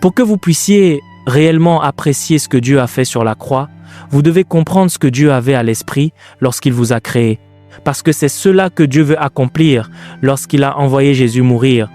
Pour que vous puissiez réellement apprécier ce que Dieu a fait sur la croix, vous devez comprendre ce que Dieu avait à l'esprit lorsqu'il vous a créé. Parce que c'est cela que Dieu veut accomplir lorsqu'il a envoyé Jésus mourir.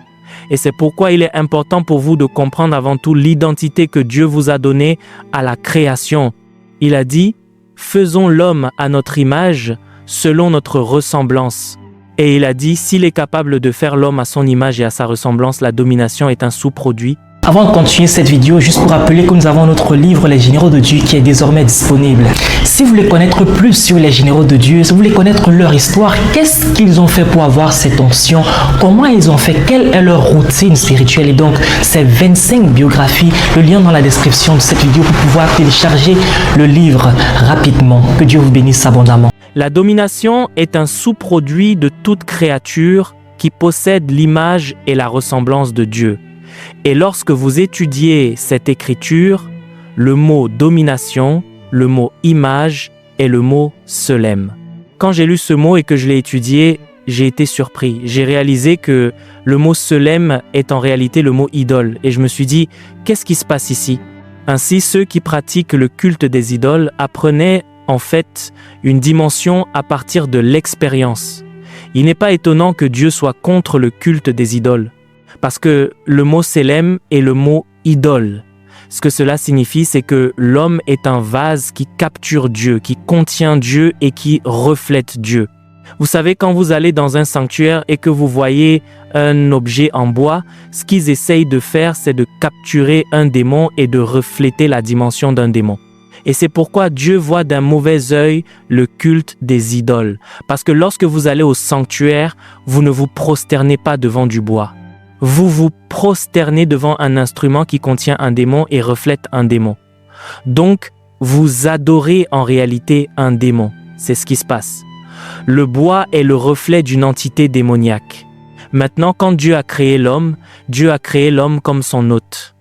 Et c'est pourquoi il est important pour vous de comprendre avant tout l'identité que Dieu vous a donnée à la création. Il a dit « Faisons l'homme à notre image, selon notre ressemblance ». Et il a dit « S'il est capable de faire l'homme à son image et à sa ressemblance, la domination est un sous-produit ». Avant de continuer cette vidéo, juste pour rappeler que nous avons notre livre Les Généraux de Dieu qui est désormais disponible. Si vous voulez connaître plus sur les Généraux de Dieu, si vous voulez connaître leur histoire, qu'est-ce qu'ils ont fait pour avoir cette onction, comment ils ont fait, quelle est leur routine spirituelle, et donc ces 25 biographies, le lien dans la description de cette vidéo pour pouvoir télécharger le livre rapidement. Que Dieu vous bénisse abondamment. La domination est un sous-produit de toute créature qui possède l'image et la ressemblance de Dieu. Et lorsque vous étudiez cette écriture, le mot domination, le mot image et le mot selem. Quand j'ai lu ce mot et que je l'ai étudié, j'ai été surpris. J'ai réalisé que le mot selem est en réalité le mot idole. Et je me suis dit, qu'est-ce qui se passe ici? Ainsi, ceux qui pratiquent le culte des idoles apprenaient en fait une dimension à partir de l'expérience. Il n'est pas étonnant que Dieu soit contre le culte des idoles. Parce que le mot selem est le mot idole. Ce que cela signifie, c'est que l'homme est un vase qui capture Dieu, qui contient Dieu et qui reflète Dieu. Vous savez, quand vous allez dans un sanctuaire et que vous voyez un objet en bois, ce qu'ils essayent de faire, c'est de capturer un démon et de refléter la dimension d'un démon. Et c'est pourquoi Dieu voit d'un mauvais œil le culte des idoles. Parce que lorsque vous allez au sanctuaire, vous ne vous prosternez pas devant du bois. Vous vous prosternez devant un instrument qui contient un démon et reflète un démon. Donc, vous adorez en réalité un démon. C'est ce qui se passe. Le bois est le reflet d'une entité démoniaque. Maintenant, quand Dieu a créé l'homme comme son hôte.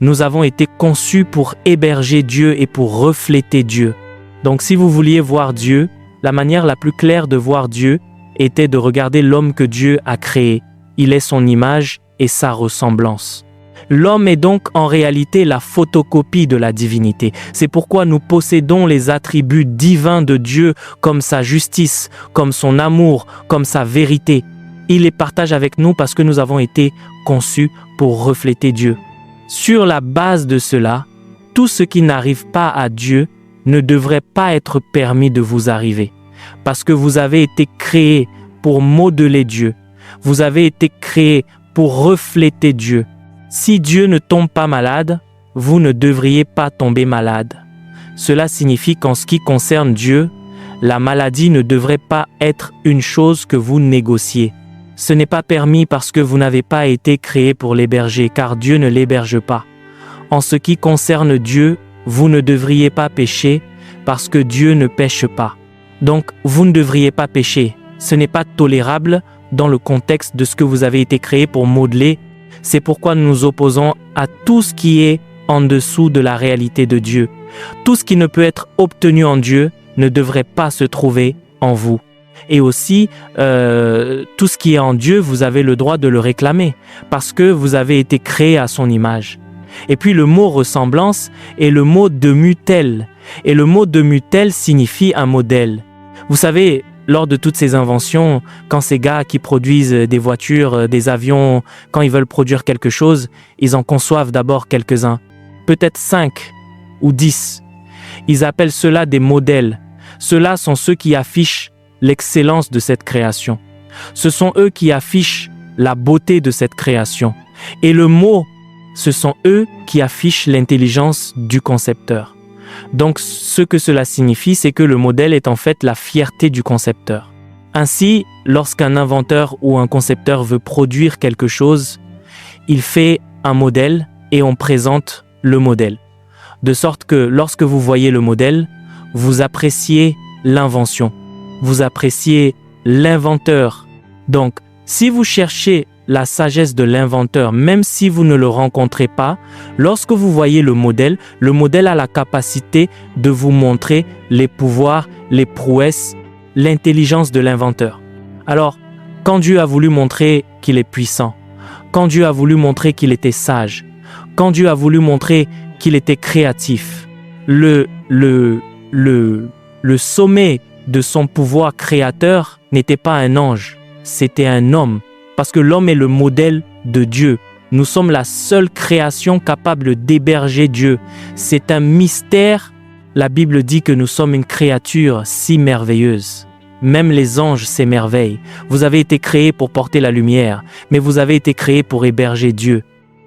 Nous avons été conçus pour héberger Dieu et pour refléter Dieu. Donc, si vous vouliez voir Dieu, la manière la plus claire de voir Dieu était de regarder l'homme que Dieu a créé. Il est son image et sa ressemblance. L'homme est donc en réalité la photocopie de la divinité. C'est pourquoi nous possédons les attributs divins de Dieu comme sa justice, comme son amour, comme sa vérité. Il les partage avec nous parce que nous avons été conçus pour refléter Dieu. Sur la base de cela, tout ce qui n'arrive pas à Dieu ne devrait pas être permis de vous arriver. Parce que vous avez été créés pour modeler Dieu. Vous avez été créés pour refléter Dieu. Si Dieu ne tombe pas malade, vous ne devriez pas tomber malade. Cela signifie qu'en ce qui concerne Dieu, la maladie ne devrait pas être une chose que vous négociez. Ce n'est pas permis parce que vous n'avez pas été créé pour l'héberger, car Dieu ne l'héberge pas. En ce qui concerne Dieu, vous ne devriez pas pécher parce que Dieu ne pêche pas. Donc, vous ne devriez pas pécher. Ce n'est pas tolérable dans le contexte de ce que vous avez été créé pour modeler. C'est pourquoi nous nous opposons à tout ce qui est en dessous de la réalité de Dieu. Tout ce qui ne peut être obtenu en Dieu ne devrait pas se trouver en vous. Et aussi, tout ce qui est en Dieu, vous avez le droit de le réclamer parce que vous avez été créé à son image. Et puis le mot ressemblance est le mot de mutel. Et le mot de mutel signifie un modèle. Vous savez, lors de toutes ces inventions, quand ces gars qui produisent des voitures, des avions, quand ils veulent produire quelque chose, ils en conçoivent d'abord quelques-uns, peut-être 5 ou 10. Ils appellent cela des modèles. Ceux-là sont ceux qui affichent l'excellence de cette création. Ce sont eux qui affichent la beauté de cette création. Et le mot, ce sont eux qui affichent l'intelligence du concepteur. Donc, ce que cela signifie, c'est que le modèle est en fait la fierté du concepteur. Ainsi, lorsqu'un inventeur ou un concepteur veut produire quelque chose, il fait un modèle et on présente le modèle. De sorte que lorsque vous voyez le modèle, vous appréciez l'invention, vous appréciez l'inventeur. Donc, si vous cherchez la sagesse de l'inventeur, même si vous ne le rencontrez pas, lorsque vous voyez le modèle a la capacité de vous montrer les pouvoirs, les prouesses, l'intelligence de l'inventeur. Alors, quand Dieu a voulu montrer qu'il est puissant, quand Dieu a voulu montrer qu'il était sage, quand Dieu a voulu montrer qu'il était créatif, le sommet de son pouvoir créateur n'était pas un ange, c'était un homme, parce que l'homme est le modèle de Dieu. Nous sommes la seule création capable d'héberger Dieu. C'est un mystère. La Bible dit que nous sommes une créature si merveilleuse. Même les anges s'émerveillent. Vous avez été créés pour porter la lumière, mais vous avez été créés pour héberger Dieu.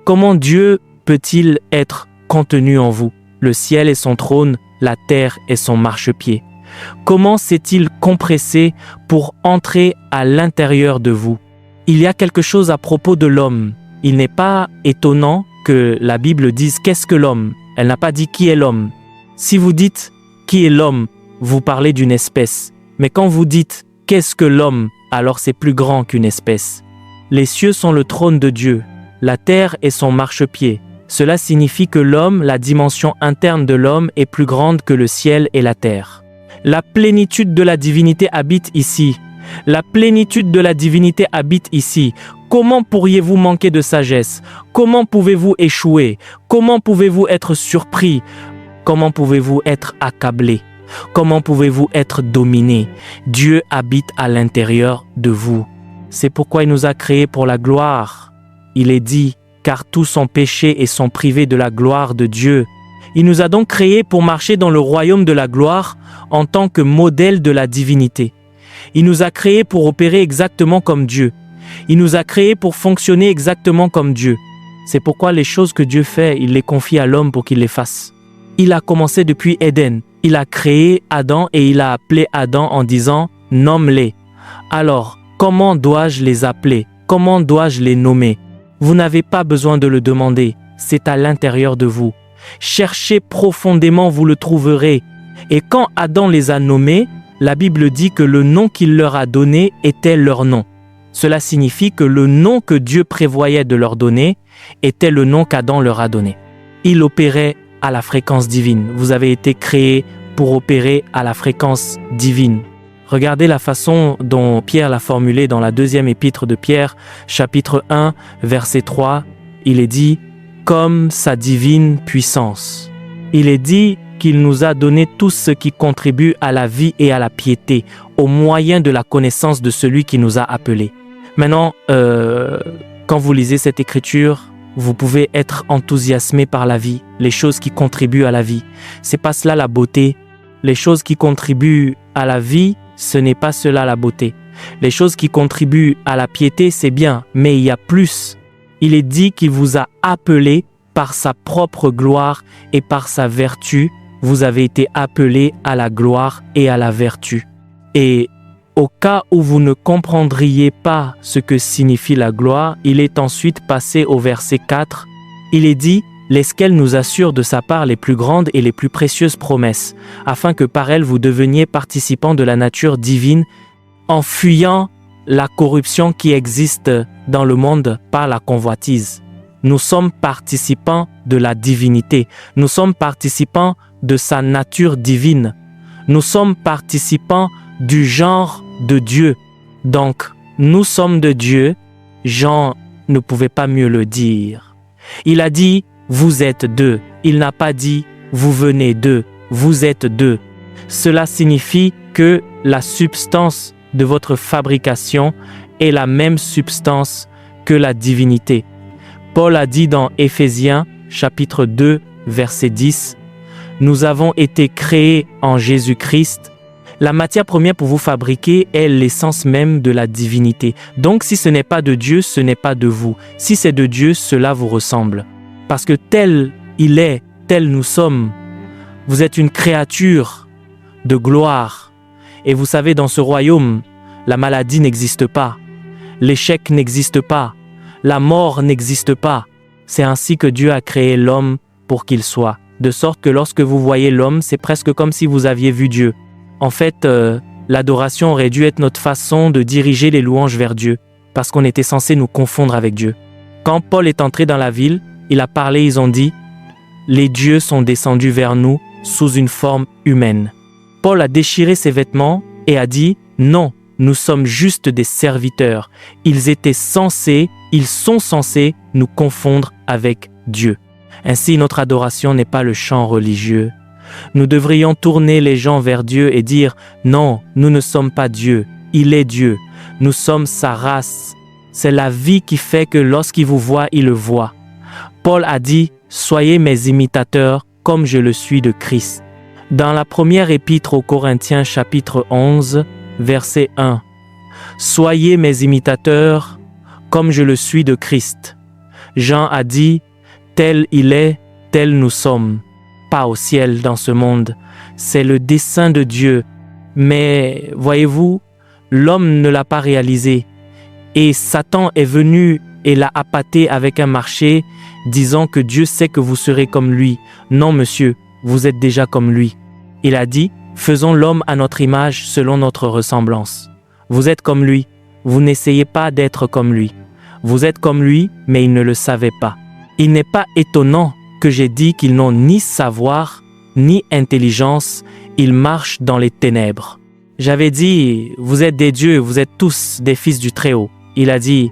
Comment Dieu peut-il être contenu en vous? Le ciel est son trône, la terre est son marchepied. Comment s'est-il compressé pour entrer à l'intérieur de vous? Il y a quelque chose à propos de l'homme. Il n'est pas étonnant que la Bible dise « Qu'est-ce que l'homme ?» Elle n'a pas dit « Qui est l'homme ?» Si vous dites « Qui est l'homme ?» vous parlez d'une espèce. Mais quand vous dites « Qu'est-ce que l'homme ?» alors c'est plus grand qu'une espèce. Les cieux sont le trône de Dieu. La terre est son marchepied. Cela signifie que l'homme, la dimension interne de l'homme, est plus grande que le ciel et la terre. La plénitude de la divinité habite ici. La plénitude de la divinité habite ici. Comment pourriez-vous manquer de sagesse? Comment pouvez-vous échouer? Comment pouvez-vous être surpris? Comment pouvez-vous être accablé? Comment pouvez-vous être dominé? Dieu habite à l'intérieur de vous. C'est pourquoi il nous a créés pour la gloire. Il est dit, car tous sont péchés et sont privés de la gloire de Dieu. Il nous a donc créés pour marcher dans le royaume de la gloire en tant que modèle de la divinité. Il nous a créés pour opérer exactement comme Dieu. Il nous a créés pour fonctionner exactement comme Dieu. C'est pourquoi les choses que Dieu fait, il les confie à l'homme pour qu'il les fasse. Il a commencé depuis Éden. Il a créé Adam et il a appelé Adam en disant « Nomme-les ». Alors, comment dois-je les appeler? Comment dois-je les nommer? Vous n'avez pas besoin de le demander. C'est à l'intérieur de vous. Cherchez profondément, vous le trouverez. Et quand Adam les a nommés, la Bible dit que le nom qu'il leur a donné était leur nom. Cela signifie que le nom que Dieu prévoyait de leur donner était le nom qu'Adam leur a donné. Il opérait à la fréquence divine. Vous avez été créés pour opérer à la fréquence divine. Regardez la façon dont Pierre l'a formulé dans la deuxième épître de Pierre, chapitre 1, verset 3. Il est dit « comme sa divine puissance ». Il est dit qu'il nous a donné tout ce qui contribue à la vie et à la piété, au moyen de la connaissance de celui qui nous a appelés. Maintenant, quand vous lisez cette écriture, vous pouvez être enthousiasmé par la vie, les choses qui contribuent à la vie. C'est pas cela la beauté. Les choses qui contribuent à la vie, ce n'est pas cela la beauté. Les choses qui contribuent à la piété, c'est bien, mais il y a plus. Il est dit qu'il vous a appelé par sa propre gloire et par sa vertu. Vous avez été appelés à la gloire et à la vertu. Et au cas où vous ne comprendriez pas ce que signifie la gloire, il est ensuite passé au verset 4. Il est dit « Lesquelles nous assurent de sa part les plus grandes et les plus précieuses promesses, afin que par elles vous deveniez participants de la nature divine, en fuyant la corruption qui existe dans le monde par la convoitise. » Nous sommes participants de la divinité. Nous sommes participants de sa nature divine. Nous sommes participants du genre de Dieu. Donc, nous sommes de Dieu. Jean ne pouvait pas mieux le dire. Il a dit « vous êtes deux ». Il n'a pas dit « vous venez d'eux ». Vous êtes deux. Cela signifie que la substance de votre fabrication est la même substance que la divinité. Paul a dit dans Éphésiens, chapitre 2, verset 10, « Nous avons été créés en Jésus-Christ. La matière première pour vous fabriquer est l'essence même de la divinité. Donc si ce n'est pas de Dieu, ce n'est pas de vous. Si c'est de Dieu, cela vous ressemble. Parce que tel il est, tel nous sommes. Vous êtes une créature de gloire. Et vous savez, dans ce royaume, la maladie n'existe pas. L'échec n'existe pas. La mort n'existe pas. C'est ainsi que Dieu a créé l'homme pour qu'il soit. De sorte que lorsque vous voyez l'homme, c'est presque comme si vous aviez vu Dieu. En fait, l'adoration aurait dû être notre façon de diriger les louanges vers Dieu, parce qu'on était censé nous confondre avec Dieu. Quand Paul est entré dans la ville, il a parlé, ils ont dit « Les dieux sont descendus vers nous sous une forme humaine. » Paul a déchiré ses vêtements et a dit « Non, nous sommes juste des serviteurs. » Ils sont censés nous confondre avec Dieu. Ainsi, notre adoration n'est pas le chant religieux. Nous devrions tourner les gens vers Dieu et dire « Non, nous ne sommes pas Dieu, il est Dieu, nous sommes sa race. » C'est la vie qui fait que lorsqu'il vous voit, il le voit. Paul a dit « Soyez mes imitateurs comme je le suis de Christ. » Dans la première épître aux Corinthiens chapitre 11, verset 1. « Soyez mes imitateurs comme je le suis de Christ. » Jean a dit « Tel il est, tel nous sommes. » Pas au ciel dans ce monde, c'est le dessein de Dieu. Mais voyez-vous, l'homme ne l'a pas réalisé. Et Satan est venu et l'a appâté avec un marché, disant que Dieu sait que vous serez comme lui. Non, monsieur, vous êtes déjà comme lui. Il a dit, faisons l'homme à notre image selon notre ressemblance. Vous êtes comme lui, vous n'essayez pas d'être comme lui. Vous êtes comme lui, mais il ne le savait pas. Il n'est pas étonnant que j'ai dit qu'ils n'ont ni savoir, ni intelligence, ils marchent dans les ténèbres. J'avais dit, vous êtes des dieux, vous êtes tous des fils du Très-Haut. Il a dit,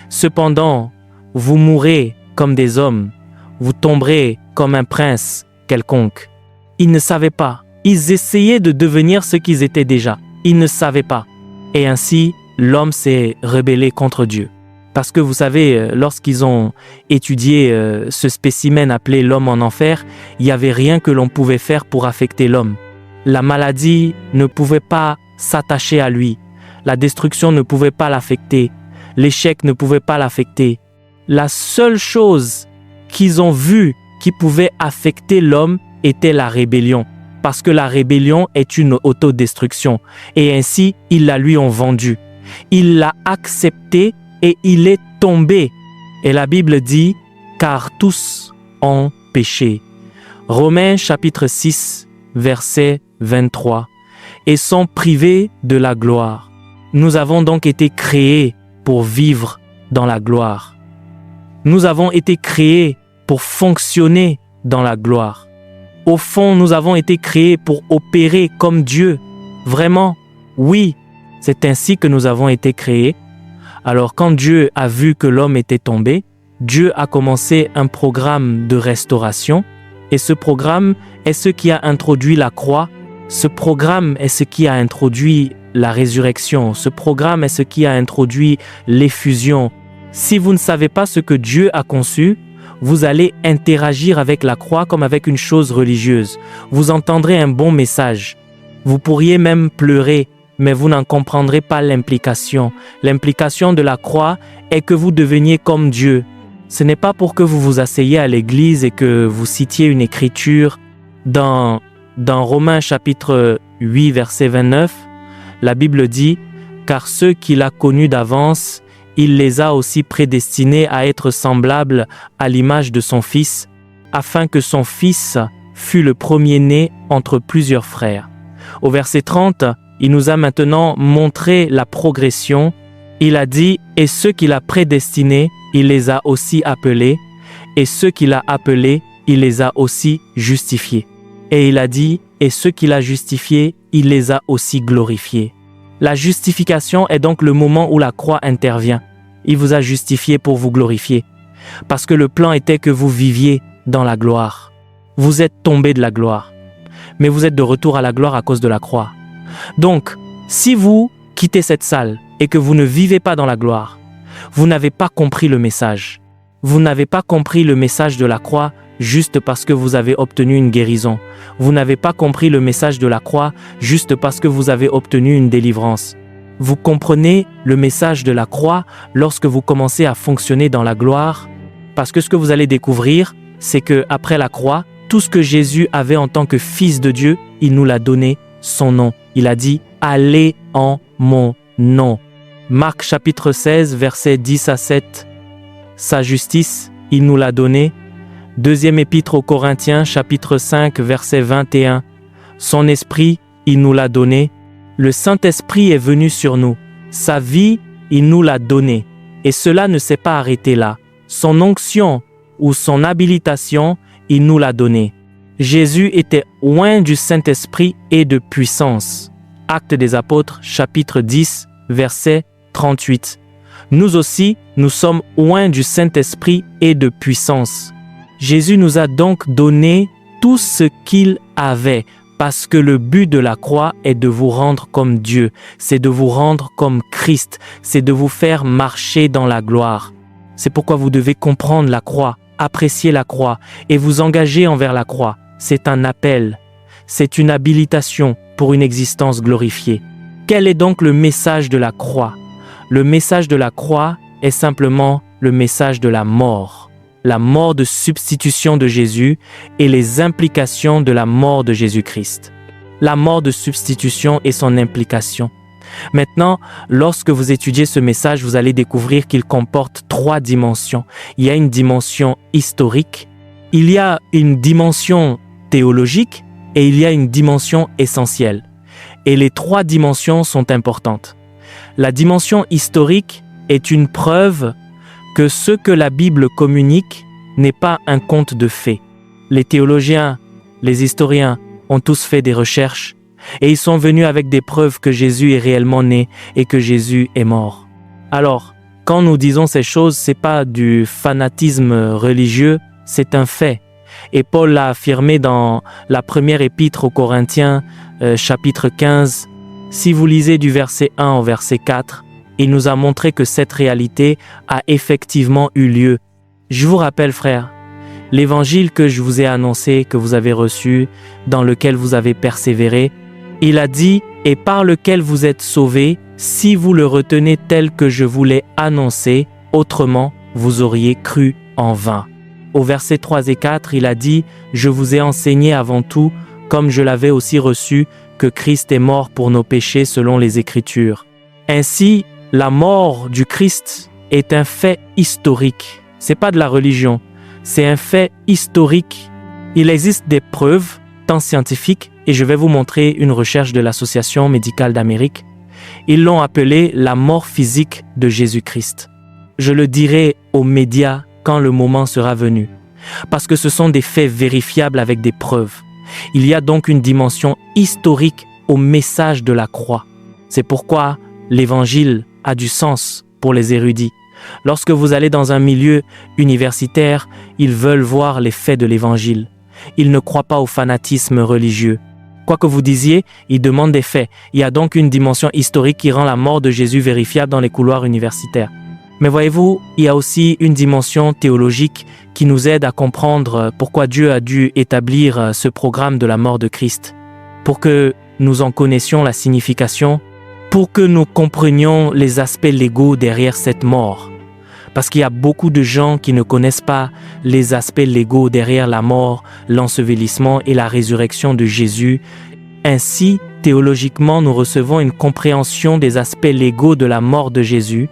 cependant, vous mourrez comme des hommes, vous tomberez comme un prince quelconque. Ils ne savaient pas, ils essayaient de devenir ce qu'ils étaient déjà. Ils ne savaient pas. Et ainsi, l'homme s'est rebellé contre Dieu. Parce que vous savez, lorsqu'ils ont étudié ce spécimen appelé l'homme en enfer, il n'y avait rien que l'on pouvait faire pour affecter l'homme. La maladie ne pouvait pas s'attacher à lui. La destruction ne pouvait pas l'affecter. L'échec ne pouvait pas l'affecter. La seule chose qu'ils ont vue qui pouvait affecter l'homme était la rébellion. Parce que la rébellion est une autodestruction. Et ainsi, ils la lui ont vendue. Il l'a acceptée et il est tombé. Et la Bible dit, car tous ont péché. Romains chapitre 6, verset 23. Et sont privés de la gloire. Nous avons donc été créés pour vivre dans la gloire. Nous avons été créés pour fonctionner dans la gloire. Au fond, nous avons été créés pour opérer comme Dieu. Vraiment, oui, c'est ainsi que nous avons été créés. Alors quand Dieu a vu que l'homme était tombé, Dieu a commencé un programme de restauration et ce programme est ce qui a introduit la croix. Ce programme est ce qui a introduit la résurrection. Ce programme est ce qui a introduit l'effusion. Si vous ne savez pas ce que Dieu a conçu, vous allez interagir avec la croix comme avec une chose religieuse. Vous entendrez un bon message. Vous pourriez même pleurer, mais vous n'en comprendrez pas l'implication. L'implication de la croix est que vous deveniez comme Dieu. Ce n'est pas pour que vous vous asseyez à l'église et que vous citiez une écriture. Dans Romains chapitre 8, verset 29, la Bible dit « Car ceux qu'il a connus d'avance, il les a aussi prédestinés à être semblables à l'image de son Fils, afin que son Fils fût le premier-né entre plusieurs frères. » Au verset 30, il nous a maintenant montré la progression. Il a dit « Et ceux qu'il a prédestinés, il les a aussi appelés, et ceux qu'il a appelés, il les a aussi justifiés. » Et il a dit « Et ceux qu'il a justifiés, il les a aussi glorifiés. » La justification est donc le moment où la croix intervient. Il vous a justifié pour vous glorifier. Parce que le plan était que vous viviez dans la gloire. Vous êtes tombé de la gloire. Mais vous êtes de retour à la gloire à cause de la croix. Donc, si vous quittez cette salle et que vous ne vivez pas dans la gloire, vous n'avez pas compris le message. Vous n'avez pas compris le message de la croix juste parce que vous avez obtenu une guérison. Vous n'avez pas compris le message de la croix juste parce que vous avez obtenu une délivrance. Vous comprenez le message de la croix lorsque vous commencez à fonctionner dans la gloire, parce que ce que vous allez découvrir, c'est que après la croix, tout ce que Jésus avait en tant que Fils de Dieu, il nous l'a donné son nom. Il a dit « Allez en mon nom ». Marc chapitre 16, versets 10 à 7. Sa justice, il nous l'a donnée. Deuxième épître aux Corinthiens, chapitre 5, verset 21. Son esprit, il nous l'a donné. Le Saint-Esprit est venu sur nous. Sa vie, il nous l'a donnée. Et cela ne s'est pas arrêté là. Son onction ou son habilitation, il nous l'a donnée. Jésus était oint du Saint-Esprit et de puissance. Actes des Apôtres, chapitre 10, verset 38. Nous aussi, nous sommes oints du Saint-Esprit et de puissance. Jésus nous a donc donné tout ce qu'il avait, parce que le but de la croix est de vous rendre comme Dieu, c'est de vous rendre comme Christ, c'est de vous faire marcher dans la gloire. C'est pourquoi vous devez comprendre la croix, apprécier la croix et vous engager envers la croix. C'est un appel, c'est une habilitation pour une existence glorifiée. Quel est donc le message de la croix? Le message de la croix est simplement le message de la mort de substitution de Jésus et les implications de la mort de Jésus-Christ. La mort de substitution et son implication. Maintenant, lorsque vous étudiez ce message, vous allez découvrir qu'il comporte 3 dimensions. Il y a une dimension historique, il y a une dimension théologique et il y a une dimension essentielle. Et les 3 dimensions sont importantes. La dimension historique est une preuve que ce que la Bible communique n'est pas un conte de fées. Les théologiens, les historiens ont tous fait des recherches et ils sont venus avec des preuves que Jésus est réellement né et que Jésus est mort. Alors, quand nous disons ces choses, c'est pas du fanatisme religieux, c'est un fait. Et Paul l'a affirmé dans la première épître aux Corinthiens, chapitre 15. Si vous lisez du verset 1 au verset 4, il nous a montré que cette réalité a effectivement eu lieu. Je vous rappelle, frères, l'évangile que je vous ai annoncé, que vous avez reçu, dans lequel vous avez persévéré, il a dit « et par lequel vous êtes sauvés, si vous le retenez tel que je vous l'ai annoncé, autrement vous auriez cru en vain. » Au verset 3 et 4, il a dit « Je vous ai enseigné avant tout, comme je l'avais aussi reçu, que Christ est mort pour nos péchés selon les Écritures. » Ainsi, la mort du Christ est un fait historique. C'est pas de la religion, c'est un fait historique. Il existe des preuves, tant scientifiques, et je vais vous montrer une recherche de l'Association médicale d'Amérique. Ils l'ont appelé la mort physique de Jésus-Christ. Je le dirai aux médias quand le moment sera venu, parce que ce sont des faits vérifiables avec des preuves. Il y a donc une dimension historique au message de la croix. C'est pourquoi l'Évangile a du sens pour les érudits. Lorsque vous allez dans un milieu universitaire, ils veulent voir les faits de l'Évangile. Ils ne croient pas au fanatisme religieux. Quoi que vous disiez, ils demandent des faits. Il y a donc une dimension historique qui rend la mort de Jésus vérifiable dans les couloirs universitaires. Mais voyez-vous, il y a aussi une dimension théologique qui nous aide à comprendre pourquoi Dieu a dû établir ce programme de la mort de Christ. Pour que nous en connaissions la signification, pour que nous comprenions les aspects légaux derrière cette mort. Parce qu'il y a beaucoup de gens qui ne connaissent pas les aspects légaux derrière la mort, l'ensevelissement et la résurrection de Jésus. Ainsi, théologiquement, nous recevons une compréhension des aspects légaux de la mort de Jésus.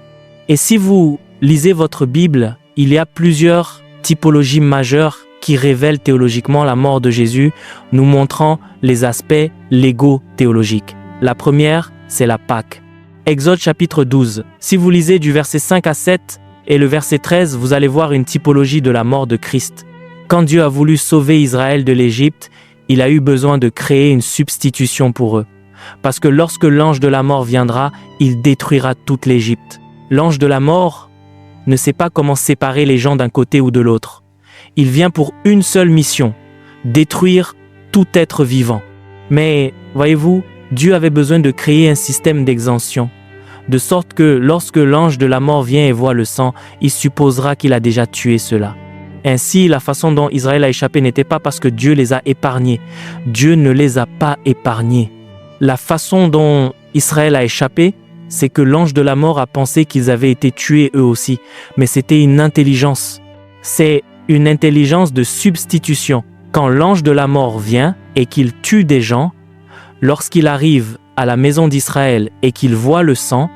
Et si vous lisez votre Bible, il y a plusieurs typologies majeures qui révèlent théologiquement la mort de Jésus, nous montrant les aspects légaux théologiques. La première, c'est la Pâque. Exode chapitre 12. Si vous lisez du verset 5 à 7 et le verset 13, vous allez voir une typologie de la mort de Christ. Quand Dieu a voulu sauver Israël de l'Égypte, il a eu besoin de créer une substitution pour eux. Parce que lorsque l'ange de la mort viendra, il détruira toute l'Égypte. L'ange de la mort ne sait pas comment séparer les gens d'un côté ou de l'autre. Il vient pour une seule mission, détruire tout être vivant. Mais, voyez-vous, Dieu avait besoin de créer un système d'exemption, de sorte que lorsque l'ange de la mort vient et voit le sang, il supposera qu'il a déjà tué cela. Ainsi, la façon dont Israël a échappé n'était pas parce que Dieu les a épargnés. Dieu ne les a pas épargnés. La façon dont Israël a échappé, c'est que l'ange de la mort a pensé qu'ils avaient été tués eux aussi, mais c'était une intelligence. C'est une intelligence de substitution. Quand l'ange de la mort vient et qu'il tue des gens, lorsqu'il arrive à la maison d'Israël et qu'il voit le sang,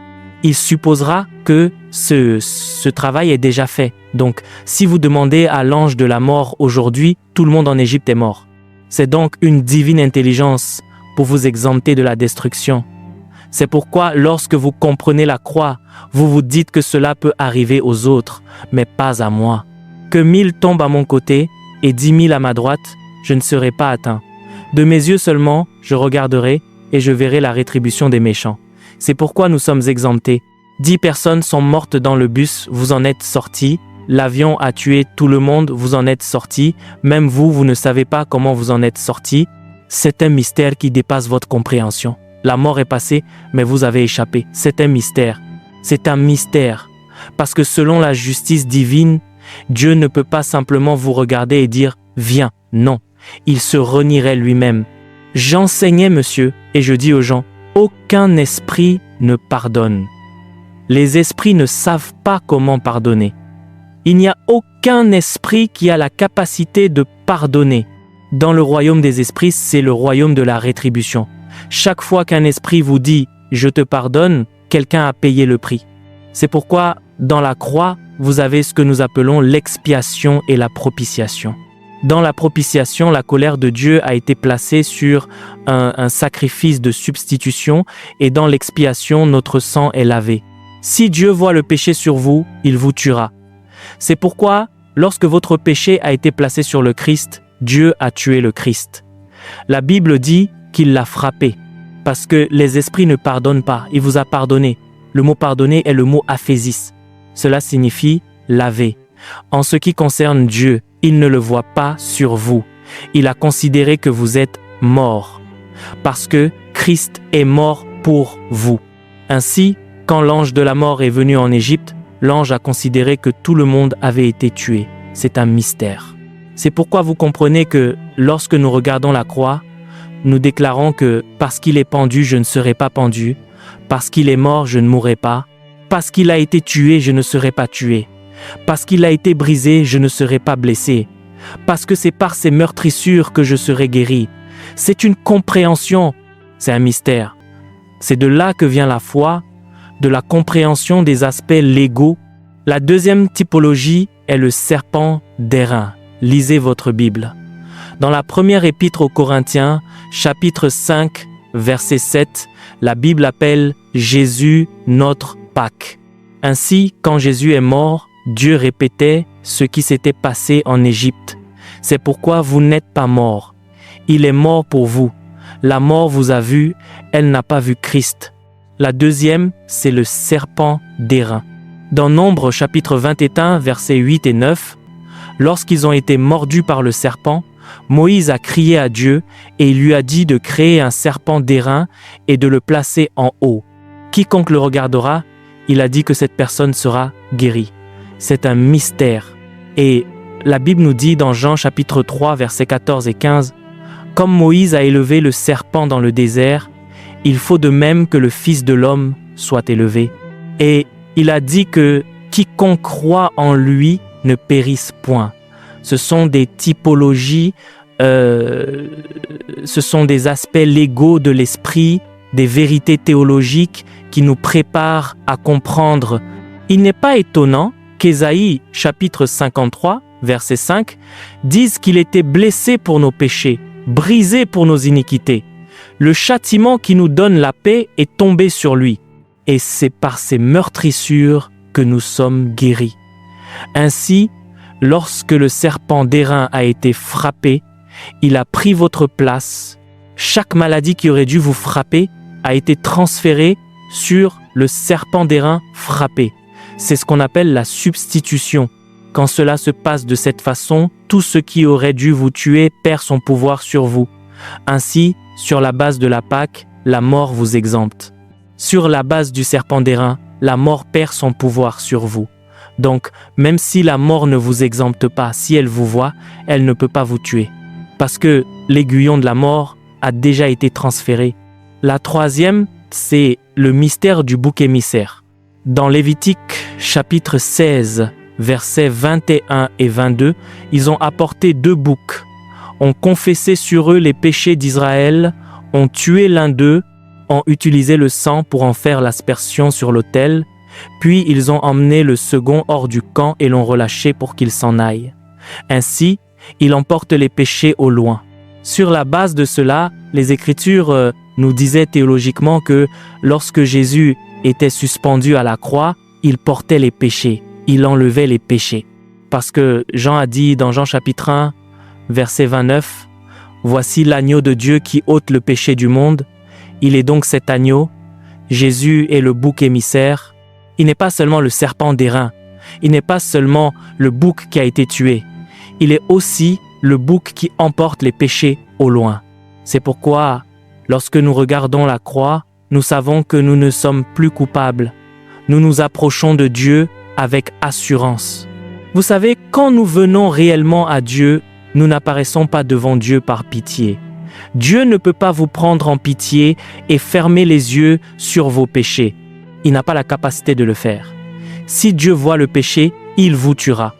il supposera que ce travail est déjà fait. Donc, si vous demandez à l'ange de la mort aujourd'hui, tout le monde en Égypte est mort. C'est donc une divine intelligence pour vous exempter de la destruction. C'est pourquoi, lorsque vous comprenez la croix, vous vous dites que cela peut arriver aux autres, mais pas à moi. Que 1000 tombent à mon côté et 10 000 à ma droite, je ne serai pas atteint. De mes yeux seulement, je regarderai et je verrai la rétribution des méchants. C'est pourquoi nous sommes exemptés. 10 personnes sont mortes dans le bus, vous en êtes sortis, L'avion a tué tout le monde, vous en êtes sorti. Même vous, vous ne savez pas comment vous en êtes sorti. C'est un mystère qui dépasse votre compréhension. La mort est passée, mais vous avez échappé. C'est un mystère. C'est un mystère. Parce que selon la justice divine, Dieu ne peut pas simplement vous regarder et dire « Viens ». Non, il se renierait lui-même. J'enseignais, monsieur, et je dis aux gens « Aucun esprit ne pardonne ». Les esprits ne savent pas comment pardonner. Il n'y a aucun esprit qui a la capacité de pardonner. Dans le royaume des esprits, c'est le royaume de la rétribution. Chaque fois qu'un esprit vous dit « Je te pardonne », quelqu'un a payé le prix. C'est pourquoi, dans la croix, vous avez ce que nous appelons l'expiation et la propitiation. Dans la propitiation, la colère de Dieu a été placée sur un sacrifice de substitution et dans l'expiation, notre sang est lavé. Si Dieu voit le péché sur vous, il vous tuera. C'est pourquoi, lorsque votre péché a été placé sur le Christ, Dieu a tué le Christ. La Bible dit qu'il l'a frappé, parce que les esprits ne pardonnent pas. Il vous a pardonné. Le mot pardonner est le mot aphésis. Cela signifie laver. En ce qui concerne Dieu, il ne le voit pas sur vous. Il a considéré que vous êtes mort, parce que Christ est mort pour vous. Ainsi, quand l'ange de la mort est venu en Égypte, l'ange a considéré que tout le monde avait été tué. C'est un mystère. C'est pourquoi vous comprenez que lorsque nous regardons la croix, nous déclarons que parce qu'il est pendu, je ne serai pas pendu, parce qu'il est mort, je ne mourrai pas, parce qu'il a été tué, je ne serai pas tué, parce qu'il a été brisé, je ne serai pas blessé, parce que c'est par ses meurtrissures que je serai guéri. C'est une compréhension, c'est un mystère. C'est de là que vient la foi, de la compréhension des aspects légaux. La deuxième typologie est le serpent d'airain. Lisez votre Bible. Dans la première épître aux Corinthiens, chapitre 5, verset 7, la Bible appelle Jésus notre Pâque. Ainsi, quand Jésus est mort, Dieu répétait ce qui s'était passé en Égypte. C'est pourquoi vous n'êtes pas mort. Il est mort pour vous. La mort vous a vu, elle n'a pas vu Christ. La deuxième, c'est le serpent d'airain. Dans Nombre chapitre 21, versets 8 et 9, lorsqu'ils ont été mordus par le serpent, Moïse a crié à Dieu et il lui a dit de créer un serpent d'airain et de le placer en haut. Quiconque le regardera, il a dit que cette personne sera guérie. C'est un mystère. Et la Bible nous dit dans Jean chapitre 3, versets 14 et 15, « Comme Moïse a élevé le serpent dans le désert, il faut de même que le Fils de l'homme soit élevé. » Et il a dit que quiconque croit en lui ne périsse point. Ce sont des typologies, ce sont des aspects légaux de l'esprit, des vérités théologiques qui nous préparent à comprendre. Il n'est pas étonnant qu'Ésaïe, chapitre 53, verset 5, dise qu'il était blessé pour nos péchés, brisé pour nos iniquités. Le châtiment qui nous donne la paix est tombé sur lui, et c'est par ses meurtrissures que nous sommes guéris. Ainsi, lorsque le serpent d'airain a été frappé, il a pris votre place. Chaque maladie qui aurait dû vous frapper a été transférée sur le serpent d'airain frappé. C'est ce qu'on appelle la substitution. Quand cela se passe de cette façon, tout ce qui aurait dû vous tuer perd son pouvoir sur vous. Ainsi, sur la base de la Pâque, la mort vous exempte. Sur la base du serpent d'airain, la mort perd son pouvoir sur vous. Donc, même si la mort ne vous exempte pas, si elle vous voit, elle ne peut pas vous tuer. Parce que l'aiguillon de la mort a déjà été transféré. La troisième, c'est le mystère du bouc émissaire. Dans Lévitique chapitre 16, versets 21 et 22, ils ont apporté 2 boucs, ont confessé sur eux les péchés d'Israël, ont tué l'un d'eux, ont utilisé le sang pour en faire l'aspersion sur l'autel, puis ils ont emmené le second hors du camp et l'ont relâché pour qu'il s'en aille. Ainsi, il emporte les péchés au loin. Sur la base de cela, les Écritures nous disaient théologiquement que lorsque Jésus était suspendu à la croix, il portait les péchés, il enlevait les péchés. Parce que Jean a dit dans Jean chapitre 1, verset 29, « Voici l'agneau de Dieu qui ôte le péché du monde. Il est donc cet agneau. Jésus est le bouc émissaire. Il n'est pas seulement le serpent d'airain, Il n'est pas seulement le bouc qui a été tué, il est aussi le bouc qui emporte les péchés au loin. C'est pourquoi, lorsque nous regardons la croix, nous savons que nous ne sommes plus coupables. Nous nous approchons de Dieu avec assurance. Vous savez, quand nous venons réellement à Dieu, nous n'apparaissons pas devant Dieu par pitié. Dieu ne peut pas vous prendre en pitié et fermer les yeux sur vos péchés. Il n'a pas la capacité de le faire. Si Dieu voit le péché, il vous tuera.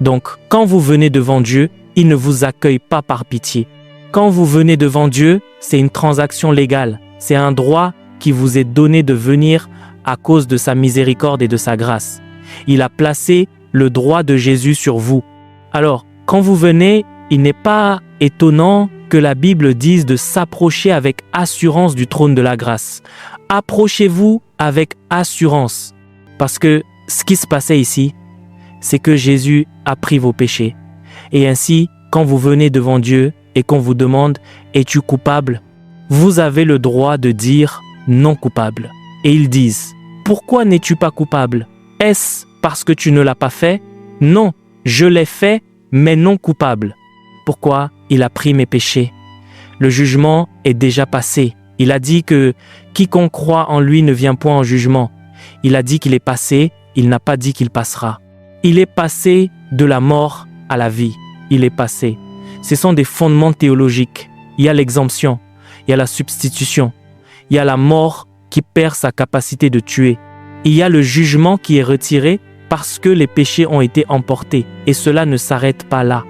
Donc, quand vous venez devant Dieu, il ne vous accueille pas par pitié. Quand vous venez devant Dieu, c'est une transaction légale. C'est un droit qui vous est donné de venir à cause de sa miséricorde et de sa grâce. Il a placé le droit de Jésus sur vous. Alors, quand vous venez, il n'est pas étonnant que la Bible dise de s'approcher avec assurance du trône de la grâce. Approchez-vous avec assurance. Parce que ce qui se passait ici, c'est que Jésus a pris vos péchés. Et ainsi, quand vous venez devant Dieu et qu'on vous demande « Es-tu coupable ?», vous avez le droit de dire « Non coupable ». Et ils disent « Pourquoi n'es-tu pas coupable ? Est-ce parce que tu ne l'as pas fait ? Non, je l'ai fait, mais non coupable. » Pourquoi ? Il a pris mes péchés. Le jugement est déjà passé. Il a dit que quiconque croit en lui ne vient point en jugement. Il a dit qu'il est passé, il n'a pas dit qu'il passera. Il est passé de la mort à la vie. Il est passé. Ce sont des fondements théologiques. Il y a l'exemption, il y a la substitution, il y a la mort qui perd sa capacité de tuer. Il y a le jugement qui est retiré parce que les péchés ont été emportés. Et cela ne s'arrête pas là.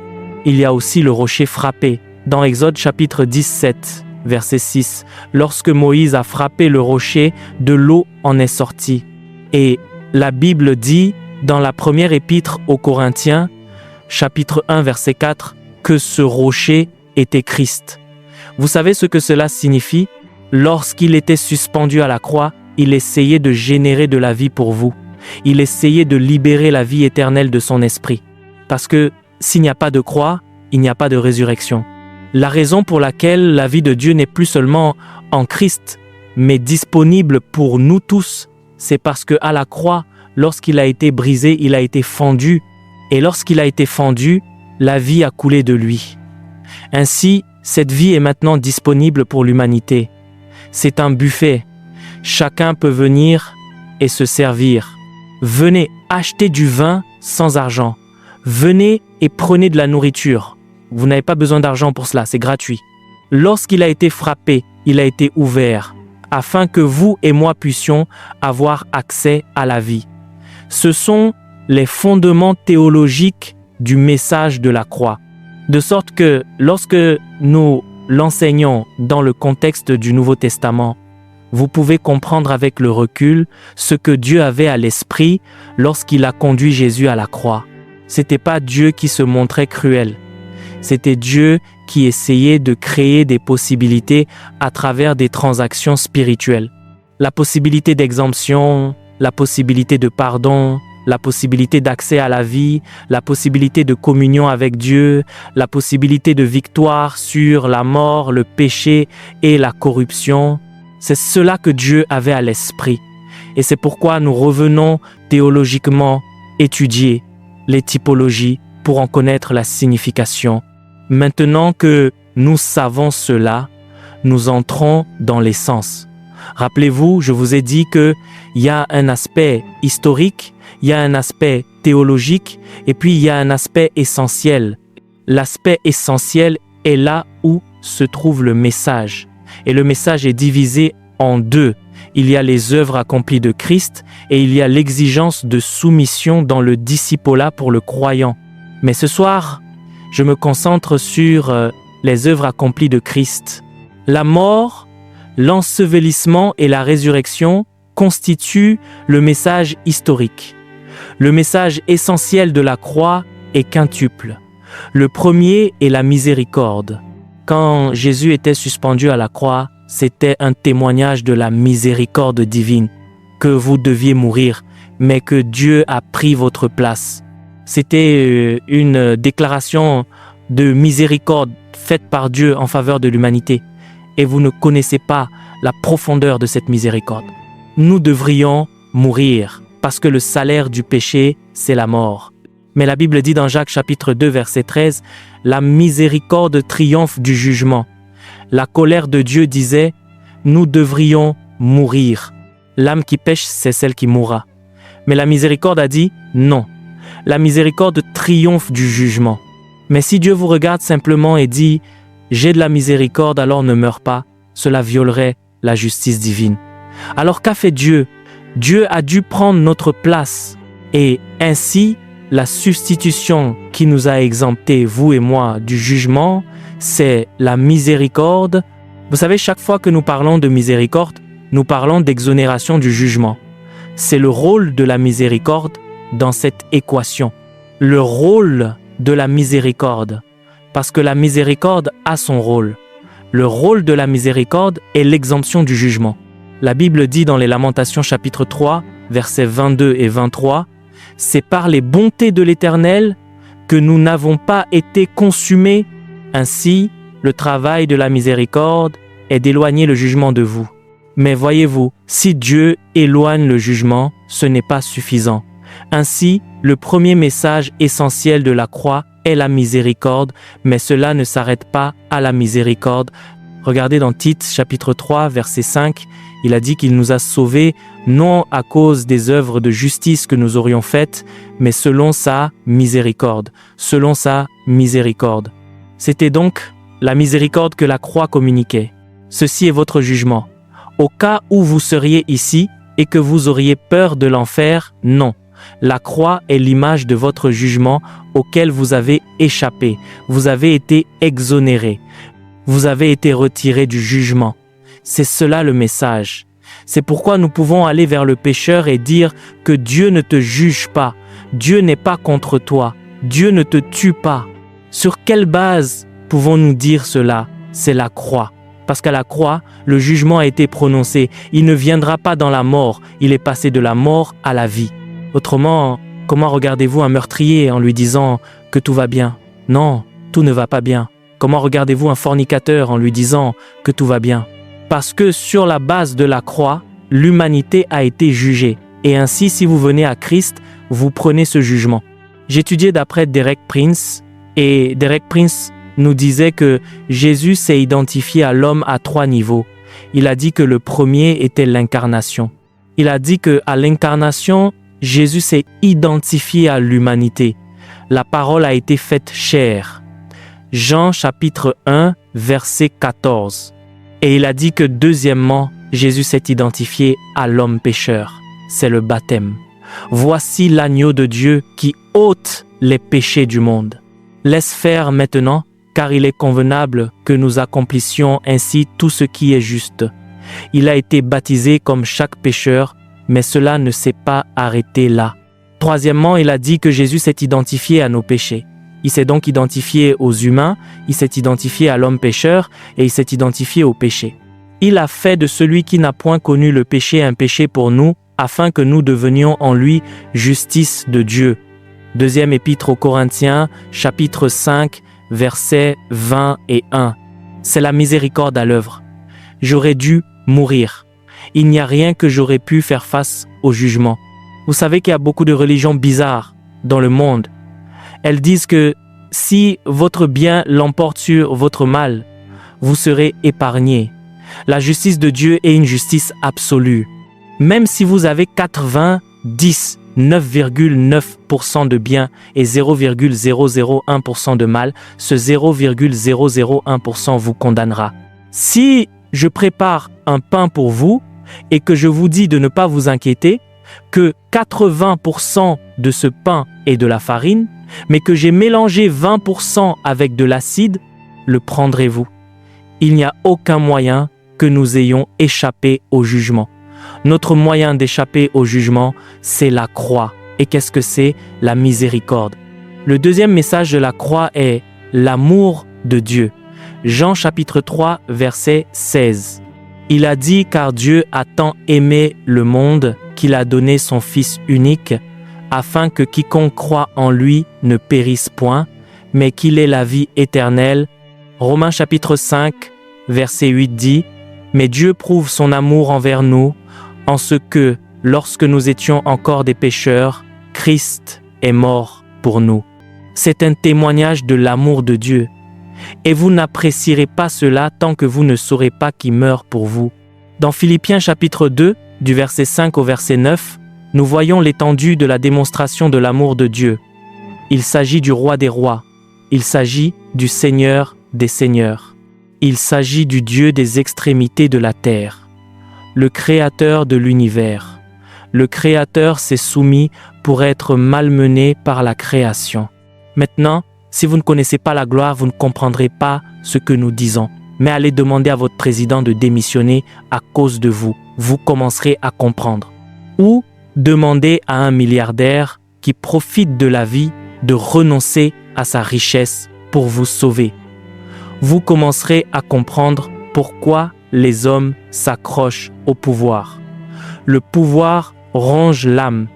Il y a aussi le rocher frappé. Dans Exode chapitre 17, verset 6, lorsque Moïse a frappé le rocher, de l'eau en est sortie. Et la Bible dit, dans la première épître aux Corinthiens, chapitre 1, verset 4, que ce rocher était Christ. Vous savez ce que cela signifie? Lorsqu'il était suspendu à la croix, il essayait de générer de la vie pour vous. Il essayait de libérer la vie éternelle de son esprit. Parce que s'il n'y a pas de croix, il n'y a pas de résurrection. La raison pour laquelle la vie de Dieu n'est plus seulement en Christ, mais disponible pour nous tous, c'est parce qu'à la croix, lorsqu'il a été brisé, il a été fendu. Et lorsqu'il a été fendu, la vie a coulé de lui. Ainsi, cette vie est maintenant disponible pour l'humanité. C'est un buffet. Chacun peut venir et se servir. Venez acheter du vin sans argent. Venez et prenez de la nourriture. Vous n'avez pas besoin d'argent pour cela, c'est gratuit. Lorsqu'il a été frappé, il a été ouvert, afin que vous et moi puissions avoir accès à la vie. Ce sont les fondements théologiques du message de la croix. De sorte que lorsque nous l'enseignons dans le contexte du Nouveau Testament, vous pouvez comprendre avec le recul ce que Dieu avait à l'esprit lorsqu'il a conduit Jésus à la croix. C'était pas Dieu qui se montrait cruel. C'était Dieu qui essayait de créer des possibilités à travers des transactions spirituelles. La possibilité d'exemption, la possibilité de pardon, la possibilité d'accès à la vie, la possibilité de communion avec Dieu, la possibilité de victoire sur la mort, le péché et la corruption. C'est cela que Dieu avait à l'esprit. Et c'est pourquoi nous revenons théologiquement étudier les typologies pour en connaître la signification. Maintenant que nous savons cela, nous entrons dans l'essence. Rappelez-vous, je vous ai dit qu'il y a un aspect historique, il y a un aspect théologique et puis il y a un aspect essentiel. L'aspect essentiel est là où se trouve le message. Et le message est divisé en deux. Il y a les œuvres accomplies de Christ et il y a l'exigence de soumission dans le discipolat pour le croyant. Mais ce soir, je me concentre sur les œuvres accomplies de Christ. La mort, l'ensevelissement et la résurrection constituent le message historique. Le message essentiel de la croix est quintuple. Le premier est la miséricorde. Quand Jésus était suspendu à la croix, c'était un témoignage de la miséricorde divine, que vous deviez mourir, mais que Dieu a pris votre place. C'était une déclaration de miséricorde faite par Dieu en faveur de l'humanité. Et vous ne connaissez pas la profondeur de cette miséricorde. Nous devrions mourir parce que le salaire du péché, c'est la mort. Mais la Bible dit dans Jacques chapitre 2, verset 13, « La miséricorde triomphe du jugement. La colère de Dieu disait, nous devrions mourir. L'âme qui pêche, c'est celle qui mourra. » Mais la miséricorde a dit, non. La miséricorde triomphe du jugement. Mais si Dieu vous regarde simplement et dit, « J'ai de la miséricorde, alors ne meurs pas », cela violerait la justice divine. Alors qu'a fait Dieu? Dieu a dû prendre notre place. Et ainsi, la substitution qui nous a exemptés, vous et moi, du jugement, c'est la miséricorde. Vous savez, chaque fois que nous parlons de miséricorde, nous parlons d'exonération du jugement. C'est le rôle de la miséricorde dans cette équation. Le rôle de la miséricorde, parce que la miséricorde a son rôle. Le rôle de la miséricorde est l'exemption du jugement. La Bible dit dans les Lamentations chapitre 3, versets 22 et 23, « C'est par les bontés de l'Éternel que nous n'avons pas été consumés. Ainsi, le travail de la miséricorde est d'éloigner le jugement de vous. » Mais voyez-vous, si Dieu éloigne le jugement, ce n'est pas suffisant. Ainsi, le premier message essentiel de la croix est la miséricorde, mais cela ne s'arrête pas à la miséricorde. Regardez dans Tite, chapitre 3, verset 5, il a dit qu'il nous a sauvés, non à cause des œuvres de justice que nous aurions faites, mais selon sa miséricorde. Selon sa miséricorde. C'était donc la miséricorde que la croix communiquait. Ceci est votre jugement. Au cas où vous seriez ici et que vous auriez peur de l'enfer, non. La croix est l'image de votre jugement auquel vous avez échappé. Vous avez été exonéré. Vous avez été retiré du jugement. C'est cela le message. C'est pourquoi nous pouvons aller vers le pécheur et dire que Dieu ne te juge pas. Dieu n'est pas contre toi. Dieu ne te tue pas. Sur quelle base pouvons-nous dire cela? C'est la croix. Parce qu'à la croix, le jugement a été prononcé. Il ne viendra pas dans la mort. Il est passé de la mort à la vie. Autrement, comment regardez-vous un meurtrier en lui disant que tout va bien? Non, tout ne va pas bien. Comment regardez-vous un fornicateur en lui disant que tout va bien? Parce que sur la base de la croix, l'humanité a été jugée. Et ainsi, si vous venez à Christ, vous prenez ce jugement. J'étudiais d'après Derek Prince, et Derek Prince nous disait que Jésus s'est identifié à l'homme à 3 niveaux. Il a dit que le premier était l'incarnation. Il a dit qu'à l'incarnation, Jésus s'est identifié à l'humanité. La parole a été faite chair. Jean chapitre 1, verset 14. Et il a dit que deuxièmement, Jésus s'est identifié à l'homme pécheur. C'est le baptême. Voici l'agneau de Dieu qui ôte les péchés du monde. Laisse faire maintenant, car il est convenable que nous accomplissions ainsi tout ce qui est juste. Il a été baptisé comme chaque pécheur, mais cela ne s'est pas arrêté là. Troisièmement, il a dit que Jésus s'est identifié à nos péchés. Il s'est donc identifié aux humains, il s'est identifié à l'homme pécheur et il s'est identifié au péché. Il a fait de celui qui n'a point connu le péché un péché pour nous, afin que nous devenions en lui justice de Dieu. Deuxième épître aux Corinthiens, chapitre 5, versets 20 et 1. C'est la miséricorde à l'œuvre. J'aurais dû mourir. Il n'y a rien que j'aurais pu faire face au jugement. Vous savez qu'il y a beaucoup de religions bizarres dans le monde. Elles disent que si votre bien l'emporte sur votre mal, vous serez épargné. La justice de Dieu est une justice absolue. Même si vous avez 90, 9,9% de bien et 0,001% de mal, ce 0,001% vous condamnera. Si je prépare un pain pour vous et que je vous dis de ne pas vous inquiéter, que 80% de ce pain est de la farine, mais que j'ai mélangé 20% avec de l'acide, le prendrez-vous? Il n'y a aucun moyen que nous ayons échappé au jugement. Notre moyen d'échapper au jugement, c'est la croix. Et qu'est-ce que c'est? La miséricorde. Le deuxième message de la croix est l'amour de Dieu. Jean chapitre 3, verset 16. Il a dit, car Dieu a tant aimé le monde qu'il a donné son Fils unique, afin que quiconque croit en lui ne périsse point, mais qu'il ait la vie éternelle. Romains chapitre 5, verset 8 dit, « Mais Dieu prouve son amour envers nous, en ce que, lorsque nous étions encore des pécheurs, Christ est mort pour nous. C'est un témoignage de l'amour de Dieu. Et vous n'apprécierez pas cela tant que vous ne saurez pas qui meurt pour vous. Dans Philippiens chapitre 2, du verset 5 au verset 9, nous voyons l'étendue de la démonstration de l'amour de Dieu. Il s'agit du roi des rois. Il s'agit du Seigneur des seigneurs. Il s'agit du Dieu des extrémités de la terre, le Créateur de l'univers. Le Créateur s'est soumis pour être malmené par la création. Maintenant, si vous ne connaissez pas la gloire, vous ne comprendrez pas ce que nous disons. Mais allez demander à votre président de démissionner à cause de vous. Vous commencerez à comprendre. Ou demandez à un milliardaire qui profite de la vie de renoncer à sa richesse pour vous sauver. Vous commencerez à comprendre pourquoi les hommes s'accrochent au pouvoir. Le pouvoir ronge l'âme.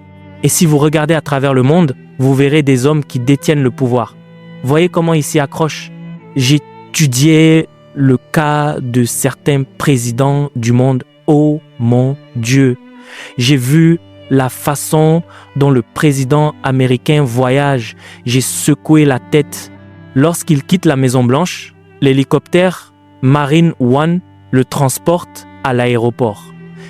Et si vous regardez à travers le monde, vous verrez des hommes qui détiennent le pouvoir. Voyez comment ils s'y accrochent. J'étudiais le cas de certains présidents du monde. Oh mon Dieu! J'ai vu la façon dont le président américain voyage. J'ai secoué la tête. Lorsqu'il quitte la Maison-Blanche, l'hélicoptère Marine One le transporte à l'aéroport.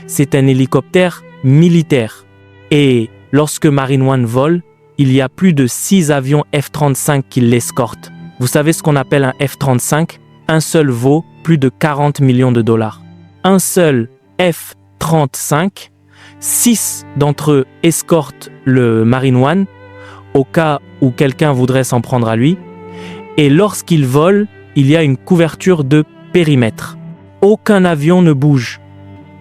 C'est un hélicoptère militaire. Et lorsque Marine One vole, il y a plus de 6 avions F-35 qui l'escortent. Vous savez ce qu'on appelle un F-35? Un seul vaut plus de 40 millions de dollars. Un seul F-35, 6 d'entre eux escortent le Marine One au cas où quelqu'un voudrait s'en prendre à lui. Et lorsqu'il vole, il y a une couverture de périmètre. Aucun avion ne bouge.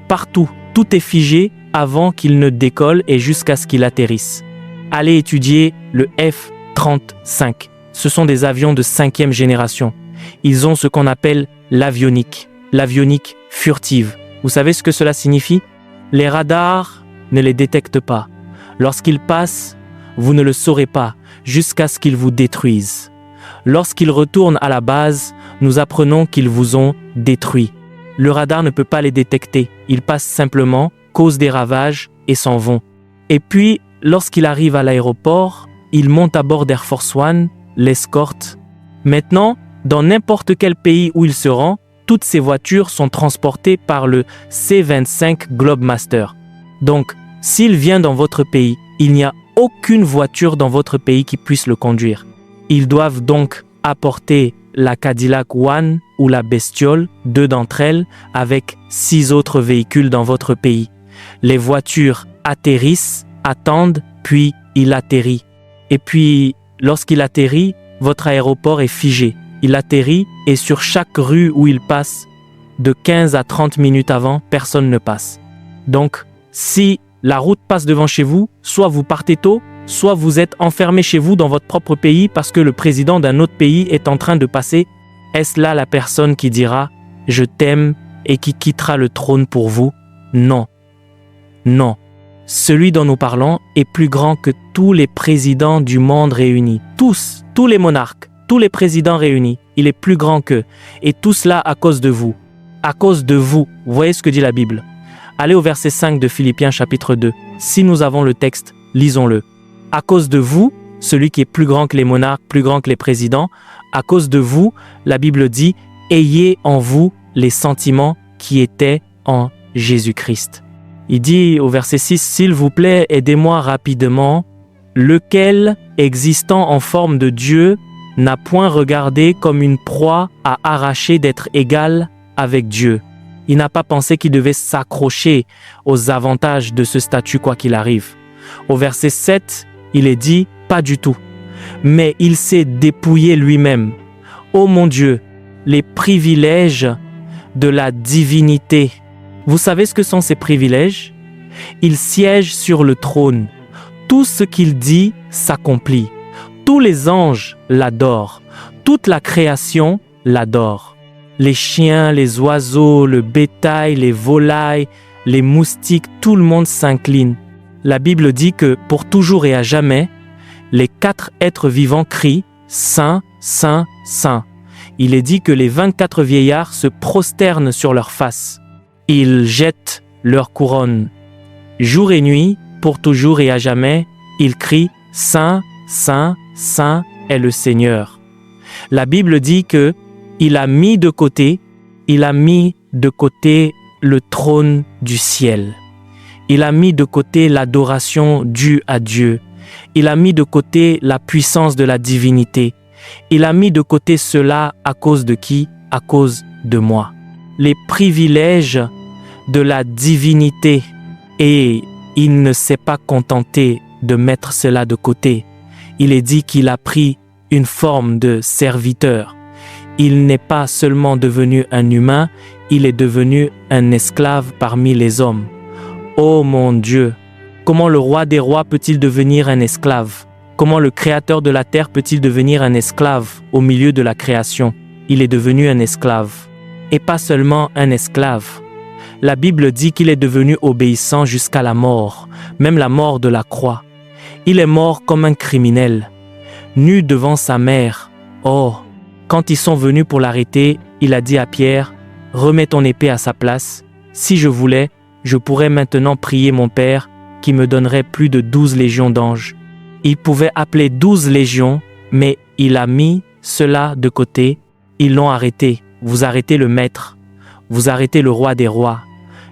Partout, tout est figé avant qu'il ne décolle et jusqu'à ce qu'il atterrisse. Allez étudier le F-35. Ce sont des avions de 5e génération. Ils ont ce qu'on appelle l'avionique furtive. Vous savez ce que cela signifie? Les radars ne les détectent pas. Lorsqu'ils passent, vous ne le saurez pas jusqu'à ce qu'ils vous détruisent. Lorsqu'ils retournent à la base, nous apprenons qu'ils vous ont détruit. Le radar ne peut pas les détecter. Ils passent simplement, causent des ravages et s'en vont. Et puis, lorsqu'il arrive à l'aéroport, il monte à bord d'Air Force One, l'escorte. Maintenant, dans n'importe quel pays où il se rend, toutes ces voitures sont transportées par le C-25 Globemaster. Donc, s'il vient dans votre pays, il n'y a aucune voiture dans votre pays qui puisse le conduire. Ils doivent donc apporter la Cadillac One ou la Bestiole, 2 d'entre elles, avec 6 autres véhicules dans votre pays. Les voitures atterrissent, attendent, puis il atterrit. Et puis, lorsqu'il atterrit, votre aéroport est figé. Il atterrit et sur chaque rue où il passe, de 15 à 30 minutes avant, personne ne passe. Donc, si la route passe devant chez vous, soit vous partez tôt, soit vous êtes enfermé chez vous dans votre propre pays parce que le président d'un autre pays est en train de passer. Est-ce là la personne qui dira « Je t'aime » et qui quittera le trône pour vous? Non. Non. Celui dont nous parlons est plus grand que tous les présidents du monde réunis. Tous les monarques, tous les présidents réunis. Il est plus grand qu'eux. Et tout cela à cause de vous. À cause de vous. Vous voyez ce que dit la Bible? Allez au verset 5 de Philippiens chapitre 2. Si nous avons le texte, lisons-le. À cause de vous, celui qui est plus grand que les monarques, plus grand que les présidents, à cause de vous, la Bible dit, ayez en vous les sentiments qui étaient en Jésus-Christ. Il dit au verset 6, s'il vous plaît, aidez-moi rapidement, lequel, existant en forme de Dieu, n'a point regardé comme une proie à arracher d'être égal avec Dieu. Il n'a pas pensé qu'il devait s'accrocher aux avantages de ce statut quoi qu'il arrive. Au verset 7, il est dit, pas du tout. Mais il s'est dépouillé lui-même. Oh mon Dieu, les privilèges de la divinité. Vous savez ce que sont ces privilèges? Il siège sur le trône. Tout ce qu'il dit s'accomplit. Tous les anges l'adorent. Toute la création l'adore. Les chiens, les oiseaux, le bétail, les volailles, les moustiques, tout le monde s'incline. La Bible dit que pour toujours et à jamais, les 4 êtres vivants crient « Saint, Saint, Saint ». Il est dit que les 24 vieillards se prosternent sur leur face. Ils jettent leur couronne Jour et nuit, pour toujours et à jamais, il crie « Saint, Saint, Saint est le Seigneur ». La Bible dit que il a mis de côté le trône du ciel. Il a mis de côté l'adoration due à Dieu. Il a mis de côté la puissance de la divinité. Il a mis de côté cela à cause de qui? À cause de moi. Les privilèges de la divinité. Et il ne s'est pas contenté de mettre cela de côté. Il est dit qu'il a pris une forme de serviteur. Il n'est pas seulement devenu un humain, il est devenu un esclave parmi les hommes. Oh mon Dieu! Comment le roi des rois peut-il devenir un esclave? Comment le créateur de la terre peut-il devenir un esclave au milieu de la création? Il est devenu un esclave. Et pas seulement un esclave. La Bible dit qu'il est devenu obéissant jusqu'à la mort, même la mort de la croix. Il est mort comme un criminel, nu devant sa mère. Oh! Quand ils sont venus pour l'arrêter, il a dit à Pierre, « Remets ton épée à sa place. Si je voulais, je pourrais maintenant prier mon Père qui me donnerait plus de 12 légions d'anges. » Il pouvait appeler 12 légions, mais il a mis cela de côté. Ils l'ont arrêté. Vous arrêtez le Maître. Vous arrêtez le Roi des rois.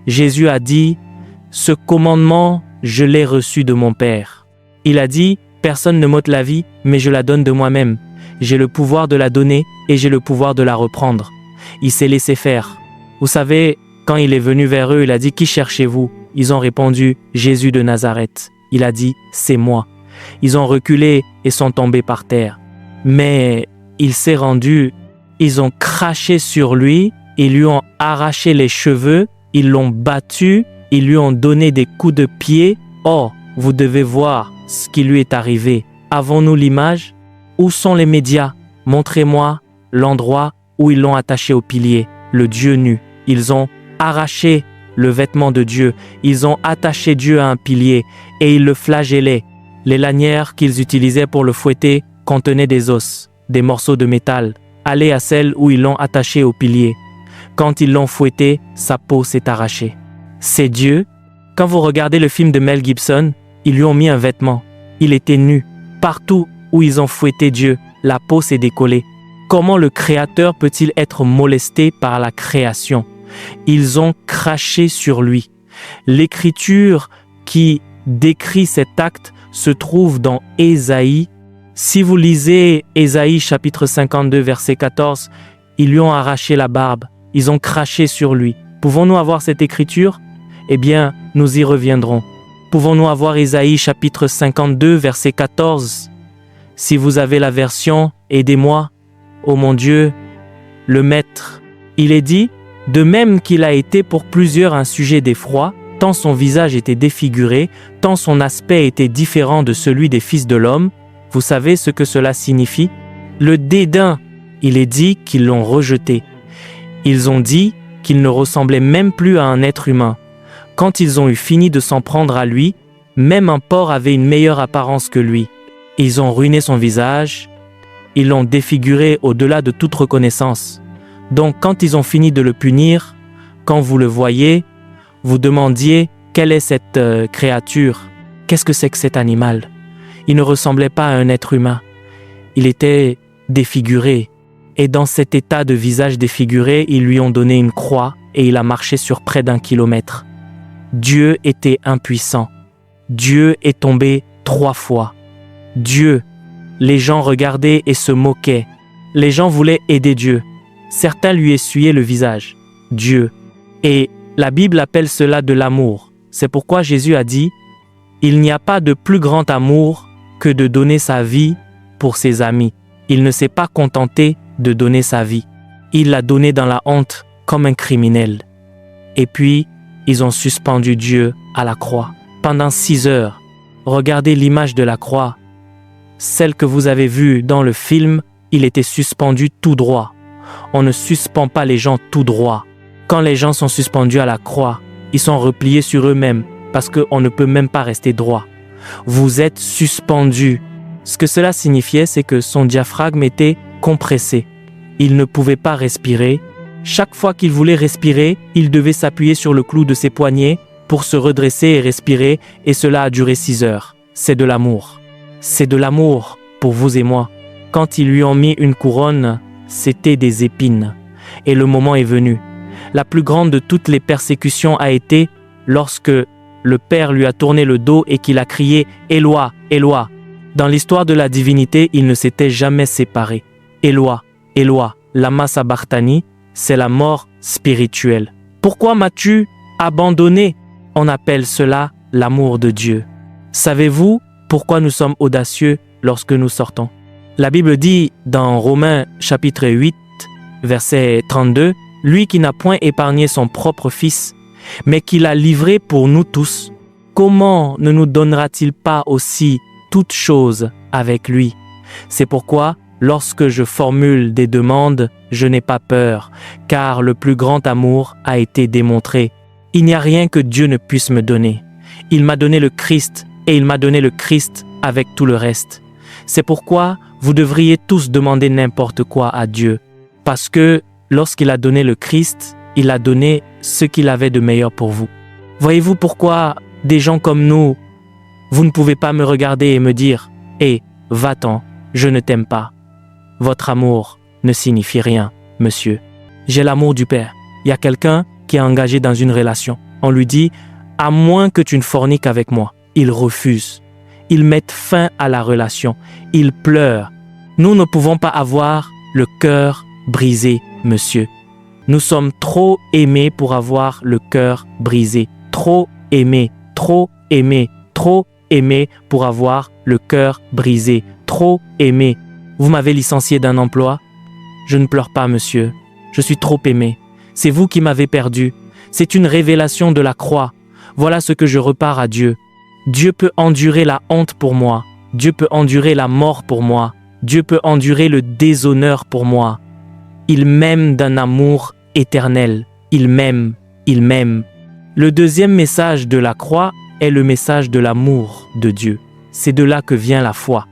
Jésus a dit, « Ce commandement, je l'ai reçu de mon Père. » Il a dit, « Personne ne m'ôte la vie, mais je la donne de moi-même. J'ai le pouvoir de la donner et j'ai le pouvoir de la reprendre. » Il s'est laissé faire. Vous savez, quand il est venu vers eux, il a dit, « Qui cherchez-vous » Ils ont répondu, « Jésus de Nazareth. » Il a dit, « C'est moi. » Ils ont reculé et sont tombés par terre. Mais il s'est rendu, ils ont craché sur lui, ils lui ont arraché les cheveux, ils l'ont battu, ils lui ont donné des coups de pied. Oh, vous devez voir ce qui lui est arrivé. Avons-nous l'image? Où sont les médias? Montrez-moi l'endroit où ils l'ont attaché au pilier, le Dieu nu. Ils ont arraché le vêtement de Dieu. Ils ont attaché Dieu à un pilier et ils le flagellaient. Les lanières qu'ils utilisaient pour le fouetter contenaient des os, des morceaux de métal. Allez à celle où ils l'ont attaché au pilier. Quand ils l'ont fouetté, sa peau s'est arrachée. C'est Dieu. Quand vous regardez le film de Mel Gibson, ils lui ont mis un vêtement. Il était nu. Partout où ils ont fouetté Dieu, la peau s'est décollée. Comment le Créateur peut-il être molesté par la création? Ils ont craché sur lui. L'écriture qui décrit cet acte se trouve dans Ésaïe. Si vous lisez Ésaïe chapitre 52 verset 14, ils lui ont arraché la barbe, ils ont craché sur lui. Pouvons-nous avoir cette écriture? Eh bien, nous y reviendrons. Pouvons-nous avoir Ésaïe chapitre 52 verset 14? Si vous avez la version, aidez-moi. Ô mon Dieu, le Maître. Il est dit, de même qu'il a été pour plusieurs un sujet d'effroi, tant son visage était défiguré, tant son aspect était différent de celui des fils de l'homme. Vous savez ce que cela signifie? Le dédain. Il est dit qu'ils l'ont rejeté. Ils ont dit qu'il ne ressemblait même plus à un être humain. Quand ils ont eu fini de s'en prendre à lui, même un porc avait une meilleure apparence que lui. Ils ont ruiné son visage, ils l'ont défiguré au-delà de toute reconnaissance. Donc quand ils ont fini de le punir, quand vous le voyez, vous demandiez quelle est cette créature, qu'est-ce que c'est que cet animal? Il ne ressemblait pas à un être humain, il était défiguré. Et dans cet état de visage défiguré, ils lui ont donné une croix et il a marché sur près d'1 kilomètre. Dieu était impuissant. Dieu est tombé 3 fois. Dieu, les gens regardaient et se moquaient. Les gens voulaient aider Dieu. Certains lui essuyaient le visage. Dieu. Et la Bible appelle cela de l'amour. C'est pourquoi Jésus a dit, « Il n'y a pas de plus grand amour que de donner sa vie pour ses amis. » Il ne s'est pas contenté de donner sa vie. Il l'a donnée dans la honte comme un criminel. Et puis, ils ont suspendu Dieu à la croix. Pendant 6 heures, regardez l'image de la croix. Celle que vous avez vue dans le film, il était suspendu tout droit. On ne suspend pas les gens tout droit. Quand les gens sont suspendus à la croix, ils sont repliés sur eux-mêmes parce qu'on ne peut même pas rester droit. Vous êtes suspendus. Ce que cela signifiait, c'est que son diaphragme était compressé. Il ne pouvait pas respirer. Chaque fois qu'il voulait respirer, il devait s'appuyer sur le clou de ses poignets pour se redresser et respirer, et cela a duré 6 heures. C'est de l'amour. C'est de l'amour pour vous et moi. Quand ils lui ont mis une couronne, c'était des épines. Et le moment est venu. La plus grande de toutes les persécutions a été lorsque le Père lui a tourné le dos et qu'il a crié « Éloi, Éloi ». Dans l'histoire de la divinité, ils ne s'étaient jamais séparés. Éloi, Éloi, lama sabachthani, c'est la mort spirituelle. Pourquoi m'as-tu abandonné? On appelle cela l'amour de Dieu. Savez-vous pourquoi nous sommes audacieux lorsque nous sortons? La Bible dit dans Romains chapitre 8, verset 32, « Lui qui n'a point épargné son propre Fils, mais qui l'a livré pour nous tous, comment ne nous donnera-t-il pas aussi toutes choses avec lui? C'est pourquoi, lorsque je formule des demandes, je n'ai pas peur, car le plus grand amour a été démontré. Il n'y a rien que Dieu ne puisse me donner. Il m'a donné le Christ, et il m'a donné le Christ avec tout le reste. C'est pourquoi vous devriez tous demander n'importe quoi à Dieu, parce que lorsqu'il a donné le Christ, il a donné ce qu'il avait de meilleur pour vous. Voyez-vous pourquoi des gens comme nous, vous ne pouvez pas me regarder et me dire « Hé, va-t'en, je ne t'aime pas ». Votre amour ne signifie rien, monsieur. J'ai l'amour du Père. Il y a quelqu'un qui est engagé dans une relation. On lui dit « À moins que tu ne forniques avec moi ». Il refuse. Il met fin à la relation. Il pleure. Nous ne pouvons pas avoir le cœur brisé, monsieur. Nous sommes trop aimés pour avoir le cœur brisé. Trop aimés, trop aimés, trop aimés pour avoir le cœur brisé. Trop aimés. Vous m'avez licencié d'un emploi? Je ne pleure pas, monsieur. Je suis trop aimé. C'est vous qui m'avez perdu. C'est une révélation de la croix. Voilà ce que je repars à Dieu. Dieu peut endurer la honte pour moi. Dieu peut endurer la mort pour moi. Dieu peut endurer le déshonneur pour moi. Il m'aime d'un amour éternel. Il m'aime, il m'aime. Le deuxième message de la croix est le message de l'amour de Dieu. C'est de là que vient la foi.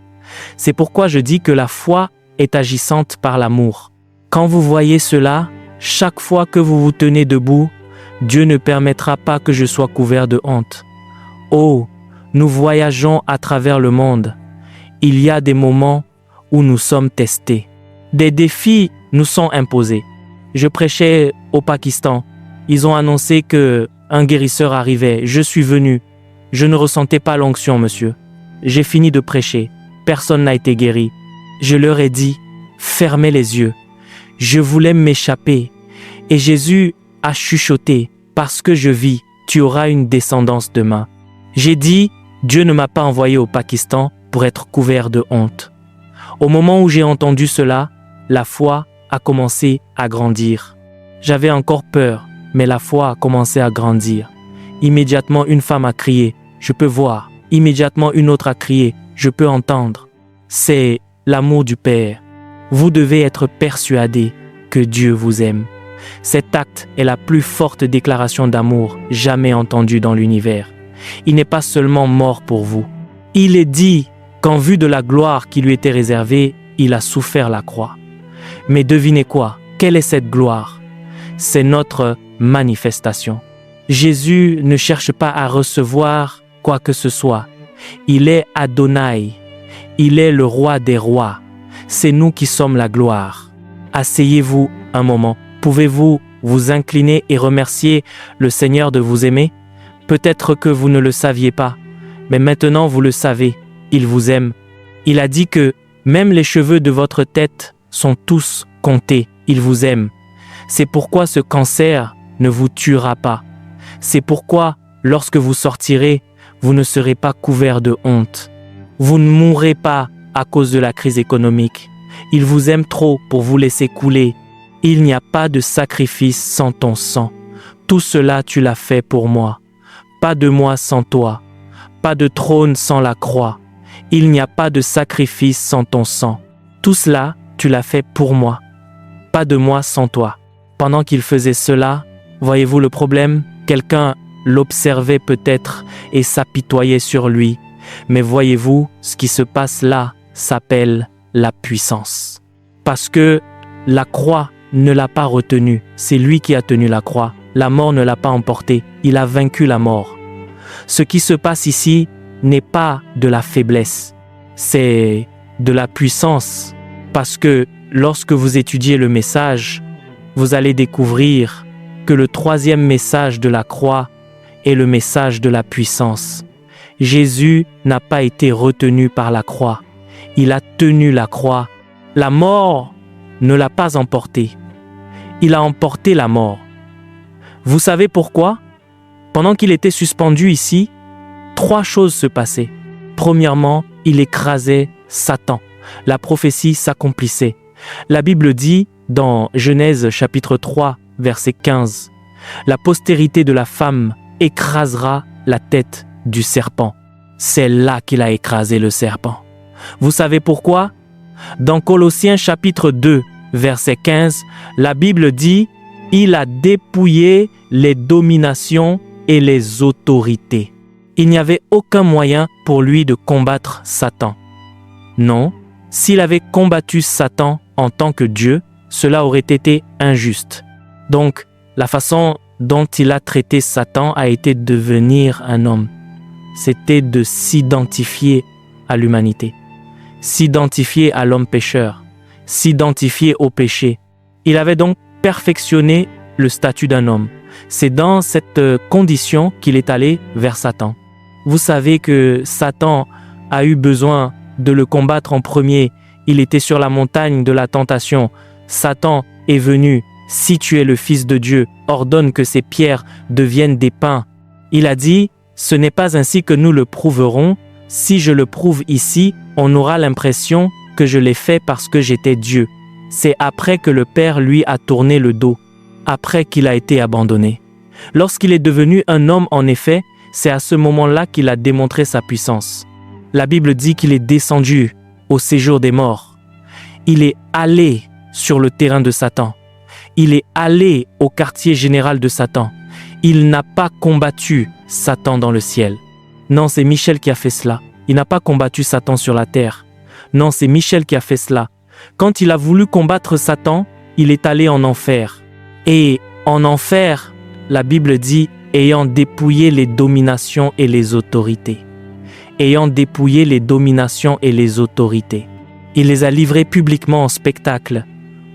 C'est pourquoi je dis que la foi est agissante par l'amour. Quand vous voyez cela, chaque fois que vous vous tenez debout, Dieu ne permettra pas que je sois couvert de honte. Oh, nous voyageons à travers le monde. Il y a des moments où nous sommes testés. Des défis nous sont imposés. Je prêchais au Pakistan. Ils ont annoncé qu'un guérisseur arrivait. Je suis venu. Je ne ressentais pas l'onction, monsieur. J'ai fini de prêcher. Personne n'a été guéri. Je leur ai dit, fermez les yeux. Je voulais m'échapper. Et Jésus a chuchoté, parce que je vis, tu auras une descendance demain. J'ai dit, Dieu ne m'a pas envoyé au Pakistan pour être couvert de honte. Au moment où j'ai entendu cela, la foi a commencé à grandir. J'avais encore peur, mais la foi a commencé à grandir. Immédiatement, une femme a crié, je peux voir. Immédiatement, une autre a crié, je peux entendre. C'est l'amour du Père. Vous devez être persuadé que Dieu vous aime. Cet acte est la plus forte déclaration d'amour jamais entendue dans l'univers. Il n'est pas seulement mort pour vous. Il est dit qu'en vue de la gloire qui lui était réservée, il a souffert la croix. Mais devinez quoi? Quelle est cette gloire? C'est notre manifestation. Jésus ne cherche pas à recevoir quoi que ce soit. Il est Adonai. Il est le roi des rois. C'est nous qui sommes la gloire. Asseyez-vous un moment. Pouvez-vous vous incliner et remercier le Seigneur de vous aimer? Peut-être que vous ne le saviez pas, mais maintenant vous le savez. Il vous aime. Il a dit que même les cheveux de votre tête sont tous comptés. Il vous aime. C'est pourquoi ce cancer ne vous tuera pas. C'est pourquoi, lorsque vous sortirez, vous ne serez pas couvert de honte. Vous ne mourrez pas à cause de la crise économique. Il vous aime trop pour vous laisser couler. Il n'y a pas de sacrifice sans ton sang. Tout cela, tu l'as fait pour moi. Pas de moi sans toi. Pas de trône sans la croix. Il n'y a pas de sacrifice sans ton sang. Tout cela, tu l'as fait pour moi. Pas de moi sans toi. Pendant qu'il faisait cela, voyez-vous le problème? Quelqu'un l'observait peut-être et s'apitoyait sur lui. Mais voyez-vous, ce qui se passe là s'appelle la puissance. Parce que la croix ne l'a pas retenu. C'est lui qui a tenu la croix. la mort ne l'a pas emporté. Il a vaincu la mort. Ce qui se passe ici n'est pas de la faiblesse, c'est de la puissance. Parce que lorsque vous étudiez le message, vous allez découvrir que le troisième message de la croix est le message de la puissance. Jésus n'a pas été retenu par la croix. Il a tenu la croix. La mort ne l'a pas emporté. Il a emporté la mort. Vous savez pourquoi? Pendant qu'il était suspendu ici, 3 choses se passaient. Premièrement, il écrasait Satan. La prophétie s'accomplissait. La Bible dit dans Genèse chapitre 3, verset 15, « La postérité de la femme écrasera la tête du serpent. » C'est là qu'il a écrasé le serpent. Vous savez pourquoi? Dans Colossiens chapitre 2, verset 15, la Bible dit « Il a dépouillé les dominations et les autorités. » Il n'y avait aucun moyen pour lui de combattre Satan. Non, s'il avait combattu Satan en tant que Dieu, cela aurait été injuste. Donc, la façon dont il a traité Satan a été de devenir un homme. C'était de s'identifier à l'humanité, s'identifier à l'homme pécheur, s'identifier au péché. Il avait donc perfectionné le statut d'un homme. C'est dans cette condition qu'il est allé vers Satan. Vous savez que Satan a eu besoin de le combattre en premier. Il était sur la montagne de la tentation. Satan est venu. Si tu es le Fils de Dieu, ordonne que ces pierres deviennent des pains. Il a dit, ce n'est pas ainsi que nous le prouverons. Si je le prouve ici, on aura l'impression que je l'ai fait parce que j'étais Dieu. C'est après que le Père lui a tourné le dos, après qu'il a été abandonné. Lorsqu'il est devenu un homme, en effet, c'est à ce moment-là qu'il a démontré sa puissance. La Bible dit qu'il est descendu au séjour des morts. Il est allé sur le terrain de Satan. Il est allé au quartier général de Satan. Il n'a pas combattu Satan dans le ciel. Non, c'est Michel qui a fait cela. Il n'a pas combattu Satan sur la terre. Non, c'est Michel qui a fait cela. Quand il a voulu combattre Satan, il est allé en enfer. Et en enfer, la Bible dit, ayant dépouillé les dominations et les autorités. Ayant dépouillé les dominations et les autorités. Il les a livrées publiquement en spectacle,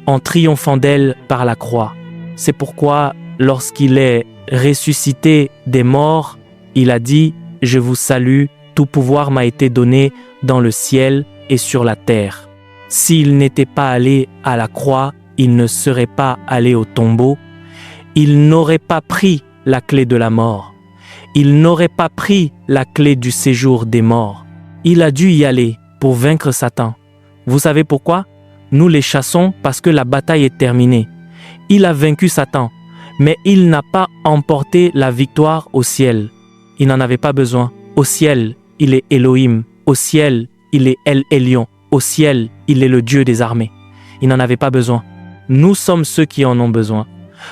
en triomphant d'elles par la croix. C'est pourquoi, lorsqu'il est ressuscité des morts, il a dit, « Je vous salue, tout pouvoir m'a été donné dans le ciel et sur la terre. » S'il n'était pas allé à la croix, il ne serait pas allé au tombeau. Il n'aurait pas pris la clé de la mort. Il n'aurait pas pris la clé du séjour des morts. Il a dû y aller pour vaincre Satan. Vous savez pourquoi? Nous les chassons parce que la bataille est terminée. Il a vaincu Satan, mais il n'a pas emporté la victoire au ciel. Il n'en avait pas besoin. Au ciel, il est Elohim. Au ciel, il est El Elyon. Au ciel, il est le Dieu des armées. Il n'en avait pas besoin. Nous sommes ceux qui en ont besoin.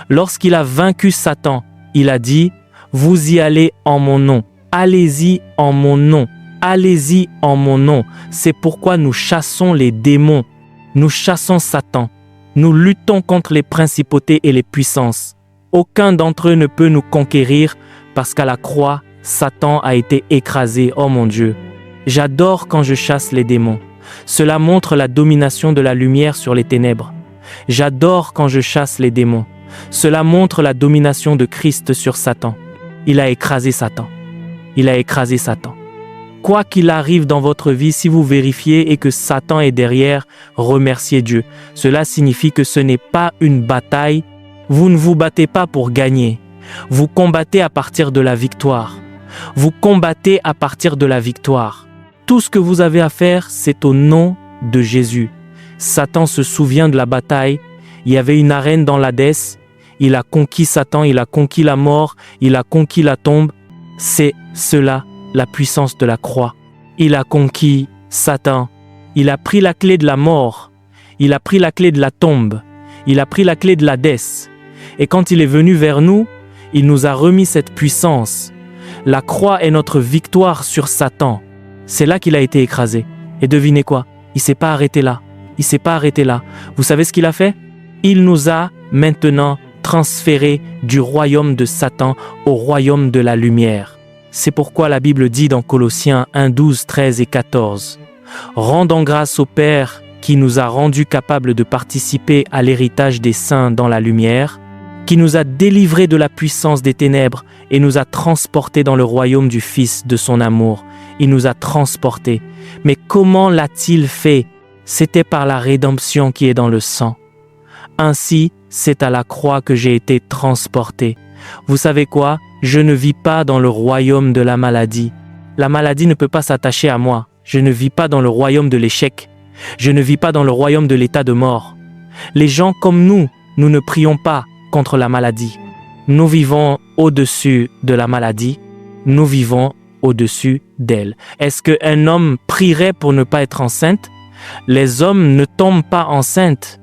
Lorsqu'il a vaincu Satan, il a dit, « Vous y allez en mon nom. Allez-y en mon nom. Allez-y en mon nom. » C'est pourquoi nous chassons les démons. Nous chassons Satan. Nous luttons contre les principautés et les puissances. Aucun d'entre eux ne peut nous conquérir parce qu'à la croix, Satan a été écrasé. Oh mon Dieu! J'adore quand je chasse les démons. Cela montre la domination de la lumière sur les ténèbres. J'adore quand je chasse les démons. Cela montre la domination de Christ sur Satan. Il a écrasé Satan. Il a écrasé Satan. Quoi qu'il arrive dans votre vie, si vous vérifiez et que Satan est derrière, remerciez Dieu. Cela signifie que ce n'est pas une bataille. Vous ne vous battez pas pour gagner. Vous combattez à partir de la victoire. Vous combattez à partir de la victoire. Tout ce que vous avez à faire, c'est au nom de Jésus. Satan se souvient de la bataille. Il y avait une arène dans l'Hadès. Il a conquis Satan, il a conquis la mort, il a conquis la tombe. C'est cela, la puissance de la croix. Il a conquis Satan. Il a pris la clé de la mort. Il a pris la clé de la tombe. Il a pris la clé de l'Hadès. Et quand il est venu vers nous, il nous a remis cette puissance. La croix est notre victoire sur Satan. C'est là qu'il a été écrasé. Et devinez quoi? Il ne s'est pas arrêté là. Il ne s'est pas arrêté là. Vous savez ce qu'il a fait? Il nous a maintenant transférés du royaume de Satan au royaume de la lumière. C'est pourquoi la Bible dit dans Colossiens 1, 12, 13 et 14 « Rendons grâce au Père qui nous a rendus capables de participer à l'héritage des saints dans la lumière, qui nous a délivrés de la puissance des ténèbres et nous a transportés dans le royaume du Fils de son amour. Il nous a transportés. Mais comment l'a-t-il fait? C'était par la rédemption qui est dans le sang. Ainsi, c'est à la croix que j'ai été transporté. Vous savez quoi? Je ne vis pas dans le royaume de la maladie. La maladie ne peut pas s'attacher à moi. Je ne vis pas dans le royaume de l'échec. Je ne vis pas dans le royaume de l'état de mort. Les gens comme nous ne prions pas contre la maladie. Nous vivons au-dessus de la maladie. Nous vivons au-dessus d'elle. Est-ce qu'un homme prierait pour ne pas être enceinte? Les hommes ne tombent pas enceintes.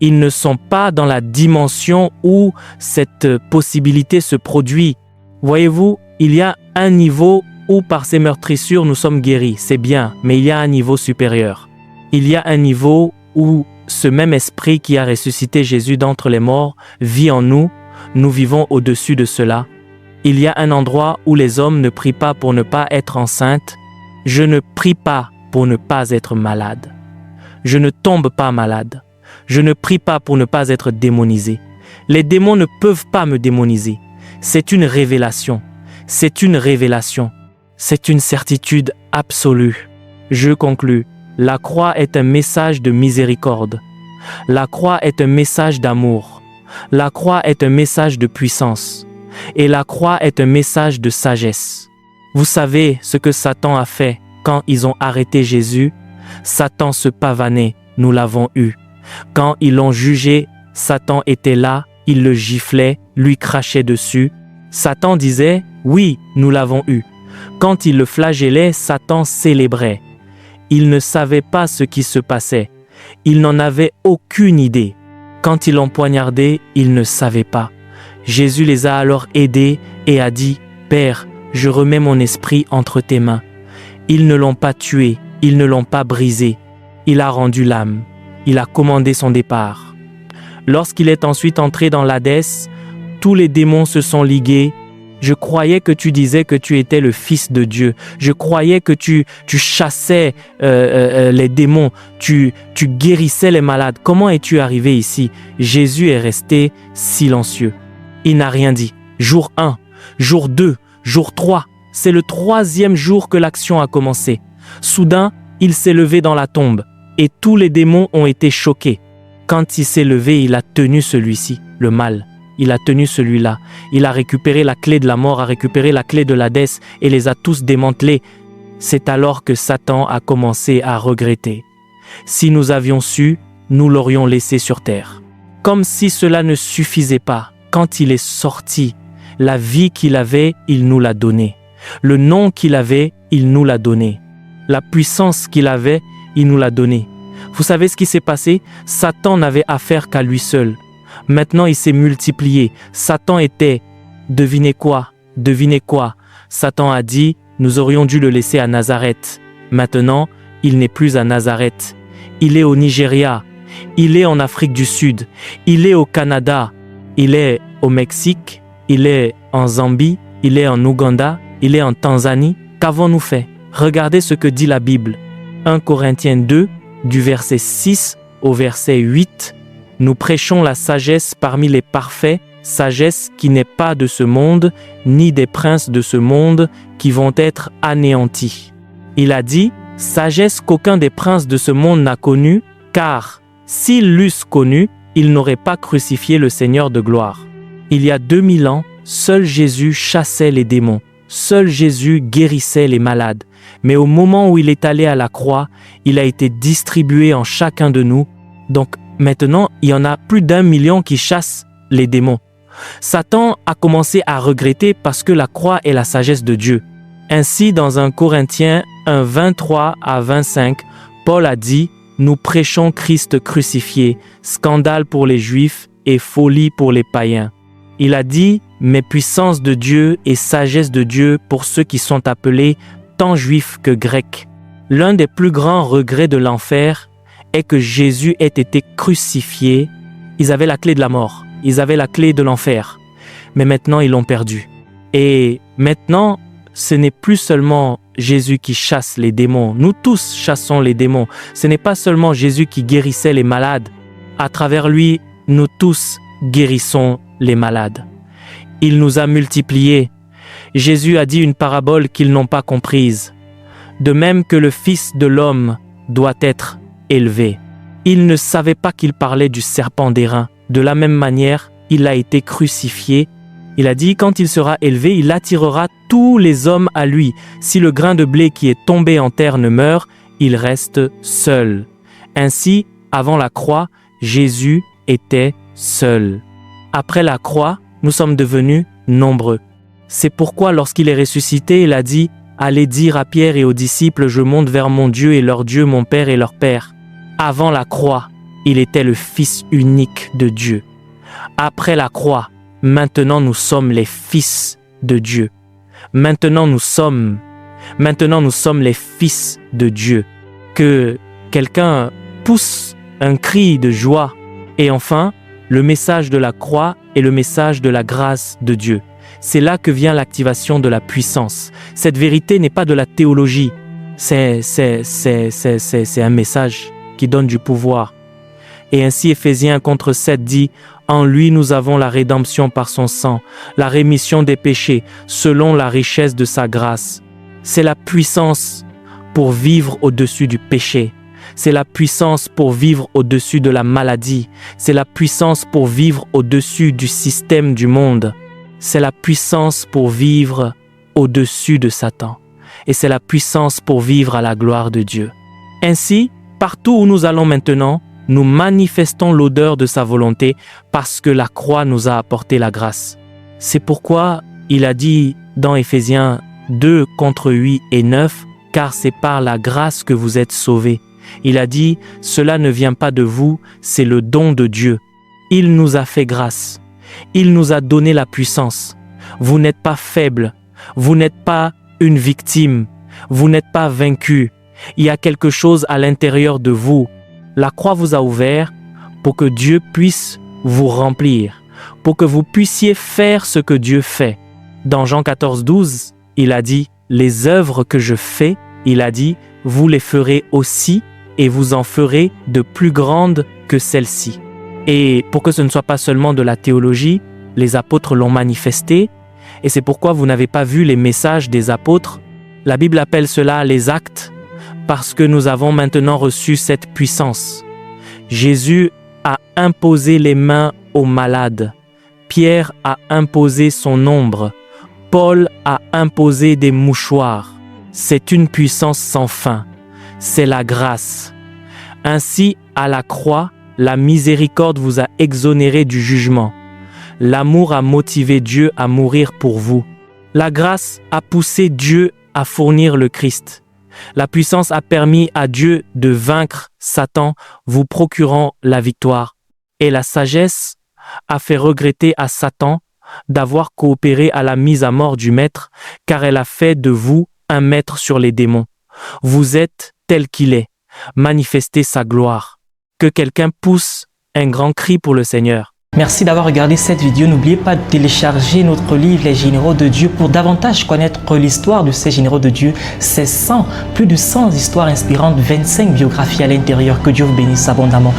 Ils ne sont pas dans la dimension où cette possibilité se produit. Voyez-vous, il y a un niveau où par ces meurtrissures nous sommes guéris. C'est bien, mais il y a un niveau supérieur. Il y a un niveau où ce même esprit qui a ressuscité Jésus d'entre les morts vit en nous. Nous vivons au-dessus de cela. Il y a un endroit où les hommes ne prient pas pour ne pas être enceintes. Je ne prie pas pour ne pas être malade. Je ne tombe pas malade. Je ne prie pas pour ne pas être démonisé. Les démons ne peuvent pas me démoniser. C'est une révélation. C'est une révélation. C'est une certitude absolue. Je conclus. La croix est un message de miséricorde. La croix est un message d'amour. La croix est un message de puissance. Et la croix est un message de sagesse. Vous savez ce que Satan a fait quand ils ont arrêté Jésus? Satan se pavanait, nous l'avons eu. Quand ils l'ont jugé, Satan était là, il le giflait, lui crachait dessus. Satan disait, oui, nous l'avons eu. Quand il le flagellait, Satan célébrait. Il ne savait pas ce qui se passait. Il n'en avait aucune idée. Quand ils l'ont poignardé, il ne savait pas. Jésus les a alors aidés et a dit, « Père, je remets mon esprit entre tes mains. » Ils ne l'ont pas tué, ils ne l'ont pas brisé. Il a rendu l'âme. Il a commandé son départ. Lorsqu'il est ensuite entré dans l'Hadès, tous les démons se sont ligués. Je croyais que tu disais que tu étais le Fils de Dieu. Je croyais que tu chassais les démons. Tu guérissais les malades. Comment es-tu arrivé ici? Jésus est resté silencieux. Il n'a rien dit. Jour 1, jour 2, jour 3. C'est le 3e jour que l'action a commencé. Soudain, il s'est levé dans la tombe et tous les démons ont été choqués. Quand il s'est levé, il a tenu celui-ci, le mal. Il a tenu celui-là. Il a récupéré la clé de la mort, a récupéré la clé de l'Hadès et les a tous démantelés. C'est alors que Satan a commencé à regretter. Si nous avions su, nous l'aurions laissé sur terre. Comme si cela ne suffisait pas, quand il est sorti, la vie qu'il avait, il nous l'a donnée. Le nom qu'il avait, il nous l'a donné. La puissance qu'il avait, il nous l'a donnée. Vous savez ce qui s'est passé? Satan n'avait affaire qu'à lui seul. Maintenant, il s'est multiplié. Satan était, devinez quoi? Devinez quoi? Satan a dit, nous aurions dû le laisser à Nazareth. Maintenant, il n'est plus à Nazareth. Il est au Nigeria. Il est en Afrique du Sud. Il est au Canada. Il est au Mexique. Il est en Zambie. Il est en Ouganda. Il est en Tanzanie. Qu'avons-nous fait? Regardez ce que dit la Bible. 1 Corinthiens 2, du verset 6 au verset 8. Nous prêchons la sagesse parmi les parfaits, sagesse qui n'est pas de ce monde, ni des princes de ce monde qui vont être anéantis. Il a dit, sagesse qu'aucun des princes de ce monde n'a connue, car s'ils l'eussent connue, ils n'auraient pas crucifié le Seigneur de gloire. Il y a 2000 ans, seul Jésus chassait les démons. Seul Jésus guérissait les malades. Mais au moment où il est allé à la croix, il a été distribué en chacun de nous. Donc maintenant, il y en a plus d'1 million qui chassent les démons. Satan a commencé à regretter parce que la croix est la sagesse de Dieu. Ainsi, dans 1 Corinthiens 1, 23 à 25, Paul a dit « Nous prêchons Christ crucifié, scandale pour les Juifs et folie pour les païens. » Il a dit « Mais puissance de Dieu et sagesse de Dieu pour ceux qui sont appelés tant juifs que grecs. » L'un des plus grands regrets de l'enfer est que Jésus ait été crucifié. Ils avaient la clé de la mort. ils avaient la clé de l'enfer. Mais maintenant, ils l'ont perdue. Et maintenant, ce n'est plus seulement Jésus qui chasse les démons. Nous tous chassons les démons. Ce n'est pas seulement Jésus qui guérissait les malades. À travers lui, nous tous guérissons les malades. Il nous a multipliés. Jésus a dit une parabole qu'ils n'ont pas comprise. De même que le Fils de l'homme doit être élevé. Ils ne savaient pas qu'il parlait du serpent d'airain. De la même manière, il a été crucifié. Il a dit, quand il sera élevé, il attirera tous les hommes à lui. Si le grain de blé qui est tombé en terre ne meurt, il reste seul. Ainsi, avant la croix, Jésus était seul. Après la croix, nous sommes devenus nombreux. C'est pourquoi lorsqu'il est ressuscité, il a dit, « Allez dire à Pierre et aux disciples, je monte vers mon Dieu et leur Dieu, mon Père et leur Père. » Avant la croix, il était le Fils unique de Dieu. Après la croix, maintenant nous sommes les fils de Dieu. Maintenant nous sommes les fils de Dieu. Que quelqu'un pousse un cri de joie. Et enfin, le message de la croix est le message de la grâce de Dieu. C'est là que vient l'activation de la puissance. Cette vérité n'est pas de la théologie. C'est un message qui donne du pouvoir. Et ainsi Éphésiens 4:7 dit « En lui nous avons la rédemption par son sang, la rémission des péchés, selon la richesse de sa grâce. » C'est la puissance pour vivre au-dessus du péché. C'est la puissance pour vivre au-dessus de la maladie. C'est la puissance pour vivre au-dessus du système du monde. C'est la puissance pour vivre au-dessus de Satan. Et c'est la puissance pour vivre à la gloire de Dieu. Ainsi, partout où nous allons maintenant, nous manifestons l'odeur de sa volonté parce que la croix nous a apporté la grâce. C'est pourquoi il a dit dans Éphésiens 2, 8 et 9, « Car c'est par la grâce que vous êtes sauvés. » Il a dit, « Cela ne vient pas de vous, c'est le don de Dieu. Il nous a fait grâce. Il nous a donné la puissance. Vous n'êtes pas faible. Vous n'êtes pas une victime. Vous n'êtes pas vaincu. Il y a quelque chose à l'intérieur de vous. La croix vous a ouvert pour que Dieu puisse vous remplir, pour que vous puissiez faire ce que Dieu fait. Dans Jean 14:12, il a dit, « Les œuvres que je fais, il a dit, vous les ferez aussi et vous en ferez de plus grandes que celles-ci. » Et pour que ce ne soit pas seulement de la théologie, les apôtres l'ont manifesté, et c'est pourquoi vous n'avez pas vu les messages des apôtres. La Bible appelle cela les actes, parce que nous avons maintenant reçu cette puissance. Jésus a imposé les mains aux malades. Pierre a imposé son ombre. Paul a imposé des mouchoirs. C'est une puissance sans fin. C'est la grâce. Ainsi, à la croix, la miséricorde vous a exonéré du jugement. L'amour a motivé Dieu à mourir pour vous. La grâce a poussé Dieu à fournir le Christ. La puissance a permis à Dieu de vaincre Satan, vous procurant la victoire. Et la sagesse a fait regretter à Satan d'avoir coopéré à la mise à mort du Maître, car elle a fait de vous un maître sur les démons. Vous êtes tel qu'il est. Manifestez sa gloire. Que quelqu'un pousse un grand cri pour le Seigneur. Merci d'avoir regardé cette vidéo. N'oubliez pas de télécharger notre livre Les Généraux de Dieu pour davantage connaître l'histoire de ces généraux de Dieu. C'est plus de 100 histoires inspirantes, 25 biographies à l'intérieur. Que Dieu vous bénisse abondamment.